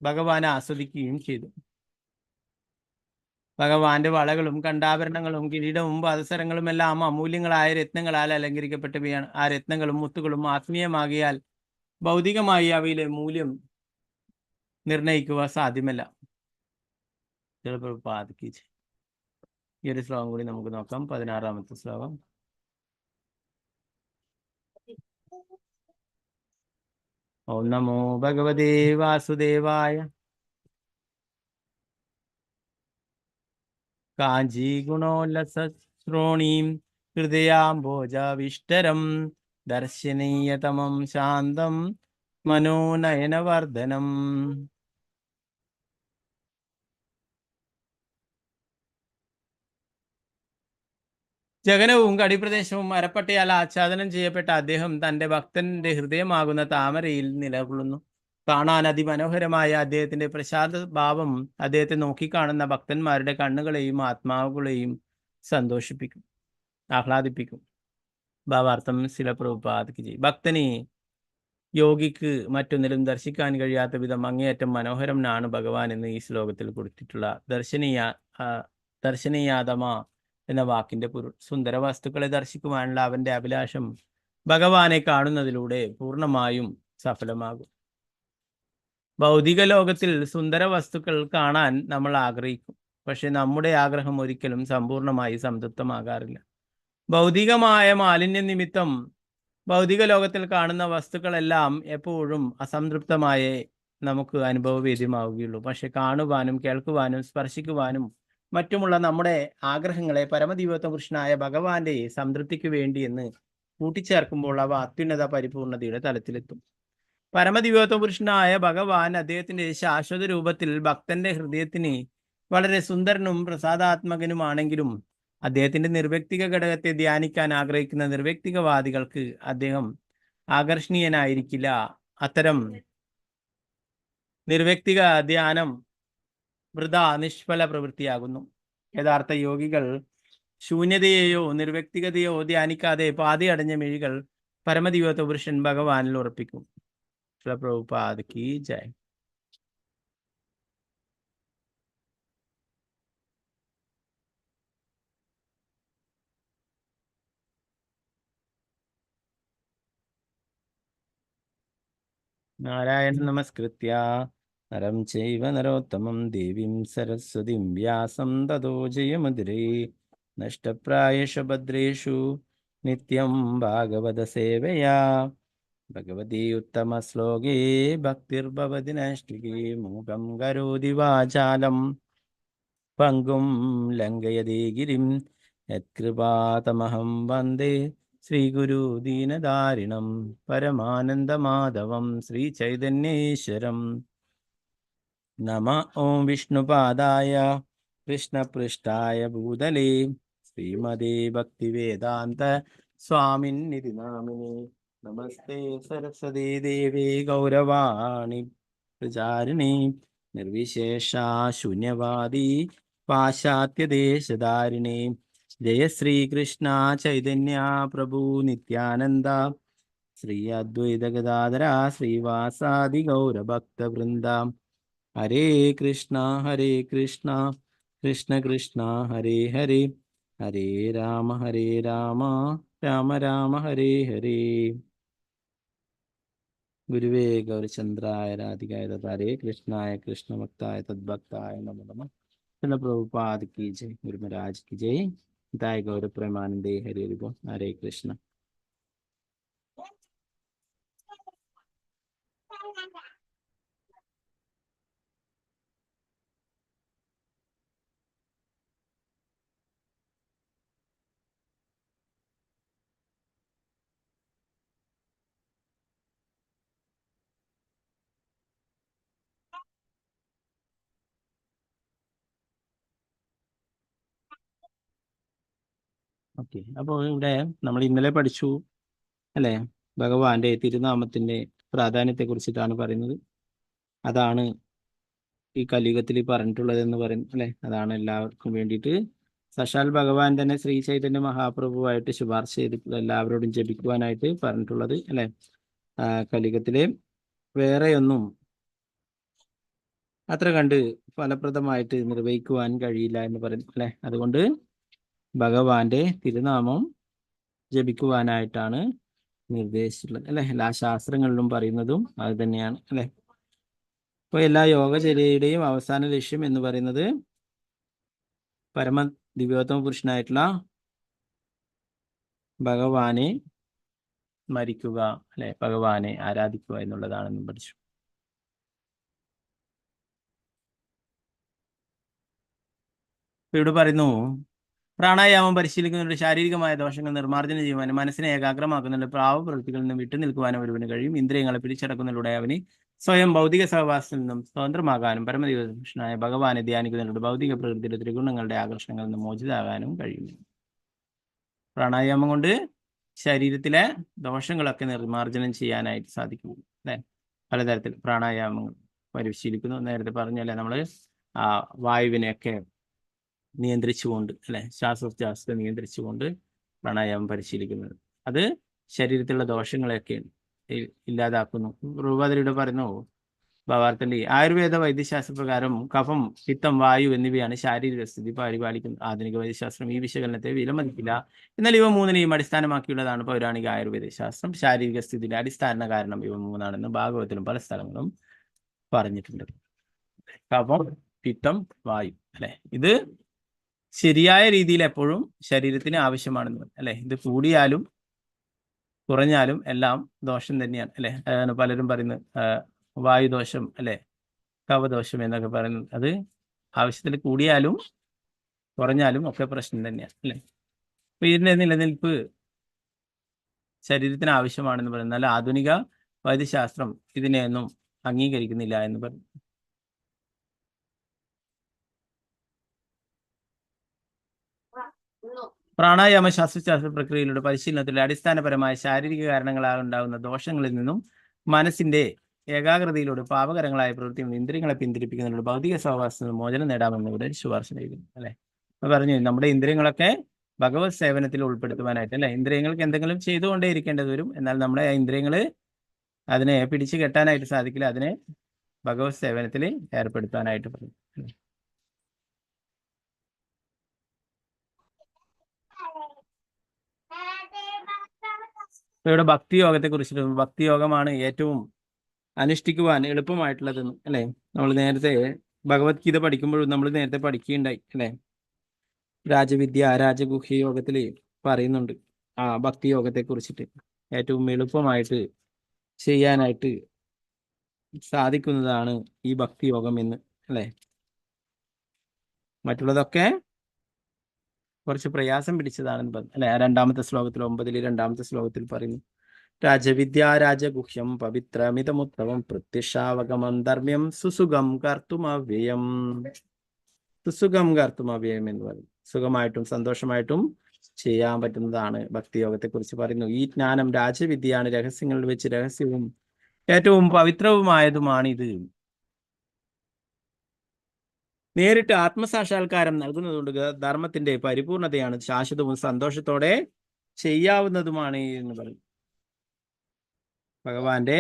ഭഗവാൻ ആസ്വദിക്കുകയും ചെയ്തു. ഭഗവാന്റെ വളകളും കണ്ടാഭരണങ്ങളും കിരീടവും പാദസരങ്ങളും എല്ലാം അമൂല്യങ്ങളായ രത്നങ്ങളാൽ അലങ്കരിക്കപ്പെട്ടവയാണ്. ആ രത്നങ്ങളും മുത്തുകളും ആത്മീയമാകിയാൽ ഭൗതികമായി അവയിലെ മൂല്യം നിർണയിക്കുക സാധ്യമല്ല. ഈ ഒരു ശ്ലോകം കൂടി നമുക്ക് നോക്കാം. 16ാമത്തെ ശ്ലോകം. ഓം നമോ ഭഗവതേ വാസുദേവായ. കാഞ്ചീ ഗുണോല്ലസ ശ്രോണീം ഹൃദയാംബോജവിഷ്ടരം ദർശനീയതമം ശാന്തം മനോനയനവർദ്ധനം. ജഗനവും കടിപ്രദേശവും അരപ്പട്ടയാൽ ആച്ഛാദനം ചെയ്യപ്പെട്ട അദ്ദേഹം തന്റെ ഭക്തന്റെ ഹൃദയമാകുന്ന താമരയിൽ നിലകൊള്ളുന്നു. കാണാൻ അതിമനോഹരമായ അദ്ദേഹത്തിന്റെ പ്രസാദ ഭാവം അദ്ദേഹത്തെ നോക്കിക്കാണുന്ന ഭക്തന്മാരുടെ കണ്ണുകളെയും ആത്മാവുകളെയും സന്തോഷിപ്പിക്കും, ആഹ്ലാദിപ്പിക്കും. ഭാവാർത്ഥം ശില പ്രഭുപാദ് ജി. ഭക്തനെ യോഗിക്ക് മറ്റൊന്നിലും ദർശിക്കാൻ കഴിയാത്ത വിധം അങ്ങേയറ്റം മനോഹരനാണ് ഭഗവാൻ എന്ന് ഈ ശ്ലോകത്തിൽ കൊടുത്തിട്ടുള്ള ദർശനീയാതമ എന്ന വാക്കിന്റെ പൊരുൾ. സുന്ദര വസ്തുക്കളെ ദർശിക്കുവാനുള്ള അവന്റെ അഭിലാഷം ഭഗവാനെ കാണുന്നതിലൂടെ പൂർണ്ണമായും സഫലമാകും. ഭൗതിക ലോകത്തിൽ സുന്ദര വസ്തുക്കൾ കാണാൻ നമ്മൾ ആഗ്രഹിക്കും. പക്ഷെ നമ്മുടെ ആഗ്രഹം ഒരിക്കലും സമ്പൂർണമായി സംതൃപ്തമാകാറില്ല. ഭൗതികമായ മാലിന്യ നിമിത്തം ഭൗതിക ലോകത്തിൽ കാണുന്ന വസ്തുക്കളെല്ലാം എപ്പോഴും അസംതൃപ്തമായേ നമുക്ക് അനുഭവവേദ്യമാവുകയുള്ളൂ. പക്ഷെ കാണുവാനും കേൾക്കുവാനും സ്പർശിക്കുവാനും മറ്റുമുള്ള നമ്മുടെ ആഗ്രഹങ്ങളെ പരമദിവ്യത്വ പുരുഷനായ ഭഗവാന്റെ സംതൃപ്തിക്ക് വേണ്ടി എന്ന് കൂട്ടിച്ചേർക്കുമ്പോൾ അവ അത്യുന്നത പരിപൂർണതയുടെ തലത്തിലെത്തും. പരമദിവ്യത്വ പുരുഷനായ ഭഗവാൻ അദ്ദേഹത്തിന്റെ ശാശ്വത രൂപത്തിൽ ഭക്തന്റെ ഹൃദയത്തിന് വളരെ സുന്ദരനും പ്രസാദാത്മകനുമാണെങ്കിലും അദ്ദേഹത്തിന്റെ നിർവ്യക്തിക ഘടകത്തെ ധ്യാനിക്കാൻ ആഗ്രഹിക്കുന്ന നിർവ്യക്തികവാദികൾക്ക് അദ്ദേഹം ആകർഷണീയനായിരിക്കില്ല. അത്തരം നിർവ്യക്തിക ധ്യാനം വൃഥാ നിഷ്ഫല പ്രവൃത്തിയാകുന്നു. യഥാർത്ഥ യോഗികൾ ശൂന്യതയെയോ നിർവ്യക്തികതയോ ധ്യാനിക്കാതെ പാതിയടഞ്ഞ മിഴികൾ പരമദിവ്യത്വ പുരുഷൻ ഭഗവാനിൽ ഉറപ്പിക്കും. പ്രഭുപാദ് കി ജയ്. നാരായണ നമസ്കൃത്യ നരം ചൈവ നരോത്തമം ദേവീം സരസ്വതീം വ്യാസം തതോ ജയമുദിരേ. നഷ്ടപ്രായേഷു ഭദ്രേഷു നിത്യം ഭാഗവത സേവയാ. ഭഗവതി ഉത്തമ ശ്ലോകേ ഭക്തിർഭവതി നൈഷ്ഠികേ. മൂകം കരോതി വാചാലം പങ്കും ലംഘയതേ ഗിരിം. യത്കൃപാതമഹം വന്ദേ ശ്രീഗുരു ദീനദാരിണം പരമാനന്ദമാധവം ശ്രീചൈതന്യേശ്വരം. നമ ഓം വിഷ്ണുപാദായ കൃഷ്ണപൃഷ്ഠായ ഭൂതലേ ശ്രീമതേ ഭക്തിവേദാന്ത സ്വാമിന്നിധി നാമിനേ. നമസ്തേ സരസ്വതീ ദേവി ഗൗരവാണി പ്രചാരിണി നിർവിശേഷ ശൂന്യവാദി പാശ്ചാത്യദേശധാരിണി. ജയ ശ്രീകൃഷ്ണ ചൈതന്യ പ്രഭു നിത്യാനന്ദ ശ്രീ അദ്വൈത ഗദാധര ശ്രീവാസാദി ഗൗരഭക്തവൃന്ദ. ഹരേ കൃഷ്ണ കൃഷ്ണ കൃഷ്ണ ഹരേ ഹരേ, ഹരേ രാമ രാമ രാമ ഹരേ ഹരേ. ഗുരുവേ ഗൗരചന്ദ്രായ രാധികായ ഹരേ കൃഷ്ണായ കൃഷ്ണഭക്തായ തദ്ഭക്തായ നമോ നമഃ. പ്രഭുപാദ് की जय, गुरु महाराज की जय. दाय गौर प्रेमानंदे हरे हरे कृष्ण. ഓക്കെ, അപ്പോൾ ഇവിടെ നമ്മൾ ഇന്നലെ പഠിച്ചു അല്ലേ, ഭഗവാന്റെ തിരുനാമത്തിന്റെ പ്രാധാന്യത്തെ കുറിച്ചിട്ടാണ് പറയുന്നത്. അതാണ് ഈ കലിയുഗത്തിൽ പറഞ്ഞിട്ടുള്ളത് എന്ന് പറയുന്നു അല്ലെ. അതാണ് എല്ലാവർക്കും വേണ്ടിയിട്ട് സാക്ഷാൽ ഭഗവാൻ തന്നെ ശ്രീ ചൈതന്യ മഹാപ്രഭുവായിട്ട് ശുപാർശ ചെയ്തിട്ടുള്ള എല്ലാവരോടും ജപിക്കുവാനായിട്ട് പറഞ്ഞിട്ടുള്ളത് അല്ലെ. കലിയുഗത്തിലെ വേറെയൊന്നും അത്ര കണ്ട് ഫലപ്രദമായിട്ട് നിർവഹിക്കുവാൻ കഴിയില്ല എന്ന് പറയുന്നു അല്ലെ. അതുകൊണ്ട് ഭഗവാന്റെ തിരുനാമം ജപിക്കുവാനായിട്ടാണ് നിർദ്ദേശിച്ചിട്ടുള്ളത് അല്ലെ. എല്ലാ ശാസ്ത്രങ്ങളിലും പറയുന്നതും അത് തന്നെയാണ് അല്ലെ. അപ്പോൾ എല്ലാ യോഗചര്യയുടെയും അവസാന ലക്ഷ്യം എന്ന് പറയുന്നത് പരമ ദിവ്യോത്തമ പുരുഷനായിട്ടുള്ള ഭഗവാനെ സ്മരിക്കുക അല്ലെ, ഭഗവാനെ ആരാധിക്കുക എന്നുള്ളതാണെന്നും പഠിച്ചു. ഇവിടെ പറയുന്നു, പ്രാണായാമം പരിശീലിക്കുന്നതിലൂടെ ശാരീരികമായ ദോഷങ്ങൾ നിർമ്മാർജ്ജനം ചെയ്യുവാനും മനസ്സിനെ ഏകാഗ്രമാക്കുന്നതിലൂടെ പ്രാവപ്രവൃത്തികളിൽ നിന്ന് വിട്ടുനിൽക്കുവാനും ഒരുവന് കഴിയും. ഇന്ദ്രിയങ്ങളെ പിടിച്ചടക്കുന്നതിലൂടെ അവന് സ്വയം ഭൗതിക സഹവാസത്തിൽ നിന്നും സ്വതന്ത്രമാകാനും പരമദിവസനായ ഭഗവാനെ ധ്യാനിക്കുന്നതിലൂടെ ഭൗതിക പ്രകൃതിയുടെ ത്രിഗുണങ്ങളുടെ ആകർഷണങ്ങളിൽ നിന്ന് മോചിതമാകാനും കഴിയും. പ്രാണായാമം കൊണ്ട് ശരീരത്തിലെ ദോഷങ്ങളൊക്കെ നിർമ്മാർജ്ജനം ചെയ്യാനായിട്ട് സാധിക്കും അല്ലെ. പലതരത്തിൽ പ്രാണായാമങ്ങൾ പരിശീലിക്കുന്നു. നേരത്തെ പറഞ്ഞല്ലേ, നമ്മൾ വായുവിനെയൊക്കെ നിയന്ത്രിച്ചുകൊണ്ട് അല്ലെ, ശ്വാസോച്ഛ്വാസത്തെ നിയന്ത്രിച്ചുകൊണ്ട് പ്രാണായാമം പരിശീലിക്കുന്നത്. അത് ശരീരത്തിലുള്ള ദോഷങ്ങളെയൊക്കെ ഇല്ലാതാക്കുന്നു. രൂപതയുടെ പറയുന്നു ഭാവാർത്ഥത്തിൽ ആയുർവേദ വൈദ്യശാസ്ത്ര പ്രകാരം കഫം, പിത്തം, വായു എന്നിവയാണ് ശാരീരിക സ്ഥിതി പരിപാലിക്കുന്നത്. ആധുനിക വൈദ്യശാസ്ത്രം ഈ വിശകലനത്തെ വിലമതിക്കില്ല. എന്നാൽ ഇവ മൂന്നിനെയും അടിസ്ഥാനമാക്കിയുള്ളതാണ് പൗരാണിക ആയുർവേദ ശാസ്ത്രം. ശാരീരിക സ്ഥിതിയുടെ അടിസ്ഥാന കാരണം ഇവ മൂന്നാണെന്ന് ഭാഗവത്തിലും പല സ്ഥലങ്ങളും പറഞ്ഞിട്ടുണ്ട്. കഫം, പിത്തം, വായു അല്ലെ. ഇത് ശരിയായ രീതിയിൽ എപ്പോഴും ശരീരത്തിന് ആവശ്യമാണെന്ന് അല്ലെ. ഇത് കൂടിയാലും കുറഞ്ഞാലും എല്ലാം ദോഷം തന്നെയാണ് അല്ലെ. അതാണ് പലരും പറയുന്നത് വായുദോഷം അല്ലെ, കഫദോഷം എന്നൊക്കെ പറയുന്നത്. അത് ആവശ്യത്തിൽ കൂടിയാലും കുറഞ്ഞാലും ഒക്കെ പ്രശ്നം തന്നെയാണ് അല്ലെ. അപ്പൊ ഇതിന്റെ നിലനിൽപ്പ് ശരീരത്തിന് ആവശ്യമാണെന്ന് പറയുന്നത്. എന്നാൽ ആധുനിക വൈദ്യശാസ്ത്രം ഇതിനെയൊന്നും അംഗീകരിക്കുന്നില്ല എന്ന് പറഞ്ഞു. പ്രാണായാമ ശാസ്ത്ര പ്രക്രിയയിലൂടെ പരിശീലനത്തിലൂടെ അടിസ്ഥാനപരമായ ശാരീരിക കാരണങ്ങളാൽ ഉണ്ടാകുന്ന ദോഷങ്ങളിൽ നിന്നും മനസ്സിന്റെ ഏകാഗ്രതയിലൂടെ പാപകരങ്ങളായ പ്രവൃത്തികൾ ഇന്ദ്രിയങ്ങളെ പിന്തിരിപ്പിക്കുന്നതിലൂടെ ഭൗതിക സഹവാസത്തിൽ മോചനം നേടാമെന്ന് ഇവിടെ ശുപാർശ ചെയ്യുന്നു അല്ലെ. പറഞ്ഞു നമ്മുടെ ഇന്ദ്രിയങ്ങളൊക്കെ ഭഗവത് സേവനത്തിൽ ഉൾപ്പെടുത്തുവാനായിട്ട് അല്ലെ. ഇന്ദ്രിയങ്ങൾക്ക് എന്തെങ്കിലും ചെയ്തുകൊണ്ടേ ഇരിക്കേണ്ടത് വരും. എന്നാൽ നമ്മുടെ ഇന്ദ്രിയങ്ങള് അതിനെ പിടിച്ചു കെട്ടാനായിട്ട് സാധിക്കില്ല. അതിനെ ഭഗവത് സേവനത്തിൽ ഏർപ്പെടുത്താനായിട്ട് പറയും. ഇവിടെ ഭക്തിയോഗത്തെ കുറിച്ചിട്ട്, ഭക്തിയോഗമാണ് ഏറ്റവും അനുഷ്ഠിക്കുവാൻ എളുപ്പമായിട്ടുള്ളതെന്ന് അല്ലെ. നമ്മൾ നേരത്തെ ഭഗവത്ഗീത പഠിക്കുമ്പോഴും നമ്മൾ നേരത്തെ പഠിക്കുകയുണ്ടായി അല്ലെ. രാജവിദ്യ രാജഗുഹ്യ യോഗത്തിൽ പറയുന്നുണ്ട് ഭക്തിയോഗത്തെ കുറിച്ചിട്ട്. ഏറ്റവും എളുപ്പമായിട്ട് ചെയ്യാനായിട്ട് സാധിക്കുന്നതാണ് ഈ ഭക്തിയോഗം എന്ന് അല്ലെ. മറ്റുള്ളതൊക്കെ കുറച്ച് പ്രയാസം പിടിച്ചതാണെന്ന് പറഞ്ഞു അല്ലെ. രണ്ടാമത്തെ ശ്ലോകത്തിൽ 9 രണ്ടാമത്തെ ശ്ലോകത്തിൽ പറയുന്നു, രാജവിദ്യ രാജഗുഹ്യം പവിത്രമിതമുത്തമം പ്രത്യക്ഷാവഗമം ധർമ്മ്യം സുസുഖം കർത്തുമവ്യയം. സുസുഖം കർത്തുമവ്യയം എന്ന് പറയും. സുഖമായിട്ടും സന്തോഷമായിട്ടും ചെയ്യാൻ പറ്റുന്നതാണ് ഭക്തിയോഗത്തെ കുറിച്ച് പറയുന്നു. ഈ ജ്ഞാനം രാജവിദ്യയാണ്, രഹസ്യങ്ങളിൽ വെച്ച് രഹസ്യവും ഏറ്റവും പവിത്രവുമായതുമാണിത്. നേരിട്ട് ആത്മസാക്ഷാത്കാരം നൽകുന്നതുകൊണ്ട് ധർമ്മത്തിന്റെ പരിപൂർണതയാണ്, ശാശ്വതവും സന്തോഷത്തോടെ ചെയ്യാവുന്നതുമാണ് എന്ന് പറയും. ഭഗവാന്റെ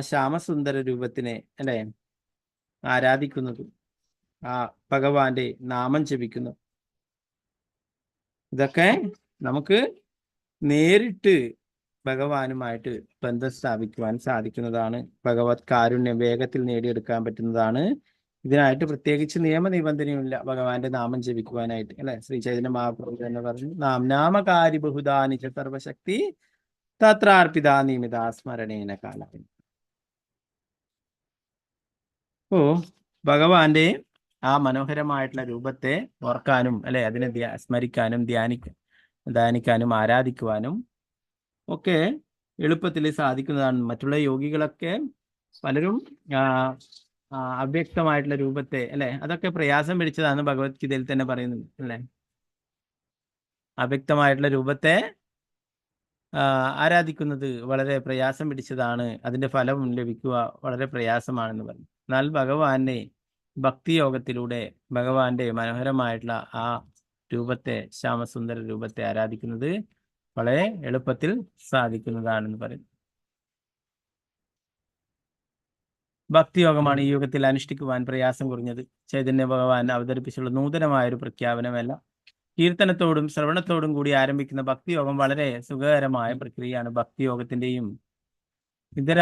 ശ്യാമസുന്ദര രൂപത്തിനെ അല്ലെ ആരാധിക്കുന്നതും ഭഗവാന്റെ നാമം ജപിക്കുന്നു, ഇതൊക്കെ നമുക്ക് നേരിട്ട് ഭഗവാനുമായിട്ട് ബന്ധം സ്ഥാപിക്കുവാൻ സാധിക്കുന്നതാണ്. ഭഗവത് കാരുണ്യം വേഗത്തിൽ നേടിയെടുക്കാൻ പറ്റുന്നതാണ്. ഇതിനായിട്ട് പ്രത്യേകിച്ച് നിയമനിബന്ധനയുമില്ല ഭഗവാന്റെ നാമം ജപിക്കുവാനായിട്ട് അല്ലെ. ശ്രീ ചൈതന്യ മഹാപ്രഭു തന്നെ പറഞ്ഞു, നാമകാരി ബഹുദാനി ച സർവശക്തി തത്രാർപ്പിതാ നിമിത സ്മരണേന കാല. ഭഗവാന്റെ മനോഹരമായിട്ടുള്ള രൂപത്തെ ഓർക്കാനും അല്ലെ, അതിനെ സ്മരിക്കാനും ധ്യാനിക്കാനും ആരാധിക്കുവാനും ഒക്കെ എളുപ്പത്തിൽ സാധിക്കുന്നതാണ്. മറ്റുള്ള യോഗികളൊക്കെ പലരും അവ്യക്തമായിട്ടുള്ള രൂപത്തെ അല്ലെ, അതൊക്കെ പ്രയാസം പിടിച്ചതാണ് ഭഗവത്ഗീതയിൽ തന്നെ പറയുന്നത് അല്ലെ. അവ്യക്തമായിട്ടുള്ള രൂപത്തെ ആരാധിക്കുന്നത് വളരെ പ്രയാസം പിടിച്ചതാണ്, അതിന്റെ ഫലം ലഭിക്കുക വളരെ പ്രയാസമാണെന്ന് പറഞ്ഞു. എന്നാൽ ഭഗവാനെ ഭക്തിയോഗത്തിലൂടെ ഭഗവാന്റെ മനോഹരമായിട്ടുള്ള ആ രൂപത്തെ, ശ്യാമസുന്ദര രൂപത്തെ ആരാധിക്കുന്നത് വളരെ എളുപ്പത്തിൽ സാധിക്കുന്നതാണെന്ന് പറയുന്നു. ഭക്തിയോഗമാണ് ഈ യുഗത്തിൽ അനുഷ്ഠിക്കുവാൻ പ്രയാസം കുറഞ്ഞത്. ചൈതന്യ ഭഗവാൻ അവതരിപ്പിച്ചുള്ള നൂതനമായ ഒരു പ്രഖ്യാപനമല്ല. കീർത്തനത്തോടും ശ്രവണത്തോടും കൂടി ആരംഭിക്കുന്ന ഭക്തിയോഗം വളരെ സുഖകരമായ പ്രക്രിയയാണ്. ഭക്തിയോഗത്തിന്റെയും ഇതര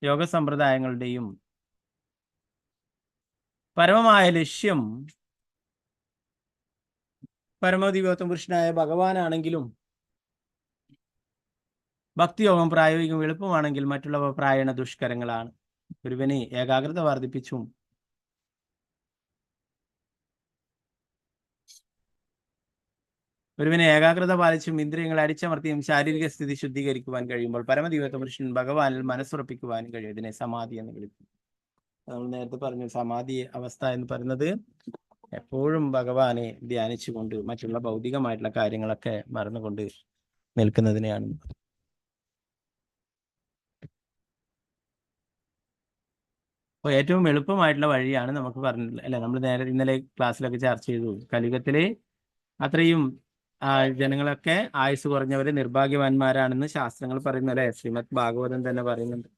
യോഗ സമ്പ്രദായങ്ങളുടെയും പരമമായ ലക്ഷ്യം പരമദിവ്യോത്തമ പുരുഷനായ ഭഗവാനാണെങ്കിലും ഭക്തിയോഗം പ്രായോഗികം എളുപ്പമാണെങ്കിൽ മറ്റുള്ളവ പ്രായണ ദുഷ്കരങ്ങളാണ്. ഒരുവന് ഏകാഗ്രത വർദ്ധിപ്പിച്ചും പാലിച്ചും ഇന്ദ്രിയങ്ങളെ അടിച്ചമർത്തിയും ശാരീരിക സ്ഥിതി ശുദ്ധീകരിക്കുവാൻ കഴിയുമ്പോൾ പരമദിവ്യോത്തമ പുരുഷൻ ഭഗവാനിൽ മനസ്സുറപ്പിക്കുവാനും കഴിയും. ഇതിനെ സമാധി എന്ന് വിളിക്കും. നമ്മൾ നേരത്തെ പറഞ്ഞു, സമാധി അവസ്ഥ എന്ന് പറയുന്നത് എപ്പോഴും ഭഗവാനെ ധ്യാനിച്ചുകൊണ്ട് മറ്റുള്ള ഭൗതികമായിട്ടുള്ള കാര്യങ്ങളൊക്കെ മറന്നുകൊണ്ട് നിൽക്കുന്നതിനെയാണ്. അപ്പോൾ ഏറ്റവും എളുപ്പമായിട്ടുള്ള വഴിയാണ് നമുക്ക് പറഞ്ഞിട്ടുള്ളത് അല്ലെ. നമ്മൾ ഇന്നലെ ക്ലാസ്സിലൊക്കെ ചർച്ച ചെയ്തു. കലിയുഗത്തിലെ അത്രയും ജനങ്ങളൊക്കെ ആയുസ് കുറഞ്ഞവരെ നിർഭാഗ്യവാന്മാരാണെന്ന് ശാസ്ത്രങ്ങൾ പറയുന്നു അല്ലെ. ശ്രീമദ് ഭാഗവതം തന്നെ പറയുന്നുണ്ട്.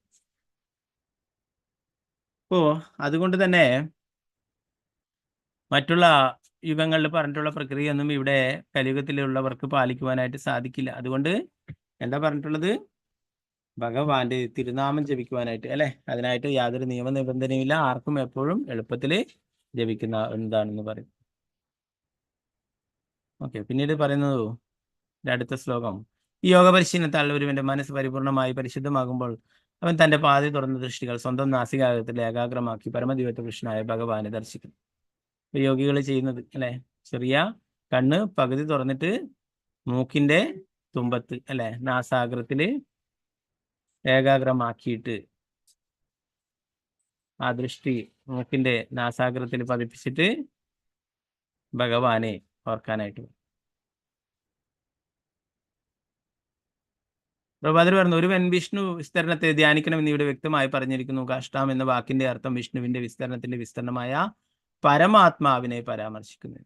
അപ്പോ അതുകൊണ്ട് തന്നെ മറ്റുള്ള യുഗങ്ങളിൽ പറഞ്ഞിട്ടുള്ള പ്രക്രിയ ഒന്നും ഇവിടെ കലിയുഗത്തിലുള്ളവർക്ക് പാലിക്കുവാനായിട്ട് സാധിക്കില്ല. അതുകൊണ്ട് എന്താ പറഞ്ഞിട്ടുള്ളത്? ഭഗവാന്റെ തിരുനാമം ജപിക്കുവാനായിട്ട് അല്ലെ. അതിനായിട്ട് യാതൊരു നിയമനിബന്ധനയുമില്ല. ആർക്കും എപ്പോഴും എളുപ്പത്തിൽ ജപിക്കുന്ന എന്താണെന്ന് പറയും. ഓക്കെ, പിന്നീട് പറയുന്നത് അടുത്ത ശ്ലോകം. ഈ യോഗ പരിശീലനത്താൽ ഒരുവന്റെ മനസ്സ് പരിപൂർണമായി പരിശുദ്ധമാകുമ്പോൾ അവൻ തന്റെ പാതി തുറന്ന ദൃഷ്ടികൾ സ്വന്തം നാസികാഗ്രത്തിൽ ഏകാഗ്രമാക്കി പരമദിവ്യ കൃഷ്ണനായ ഭഗവാനെ ദർശിക്കുന്നു. യോഗികൾ ചെയ്യുന്നത് അല്ലെ, ചെറിയ കണ്ണ് പകുതി തുറന്നിട്ട് മൂക്കിന്റെ തുമ്പത്ത് അല്ലെ നാസാഗ്രത്തില് ഏകാഗ്രമാക്കിയിട്ട് ആ ദൃഷ്ടി മൂക്കിന്റെ നാസാഗ്രത്തിൽ പതിപ്പിച്ചിട്ട് ഭഗവാനെ ഓർക്കാനായിട്ട്. പ്രഭാതർ പറഞ്ഞു, ഒരുവൻ വിഷ്ണു വിസ്തരണത്തെ ധ്യാനിക്കണമെന്ന് ഇവിടെ വ്യക്തമായി പറഞ്ഞിരിക്കുന്നു. കാഷ്ടാം എന്ന വാക്കിന്റെ അർത്ഥം വിഷ്ണുവിന്റെ വിസ്തരണത്തിന്റെ വിസ്തരണമായ പരമാത്മാവിനെ പരാമർശിക്കുന്നു.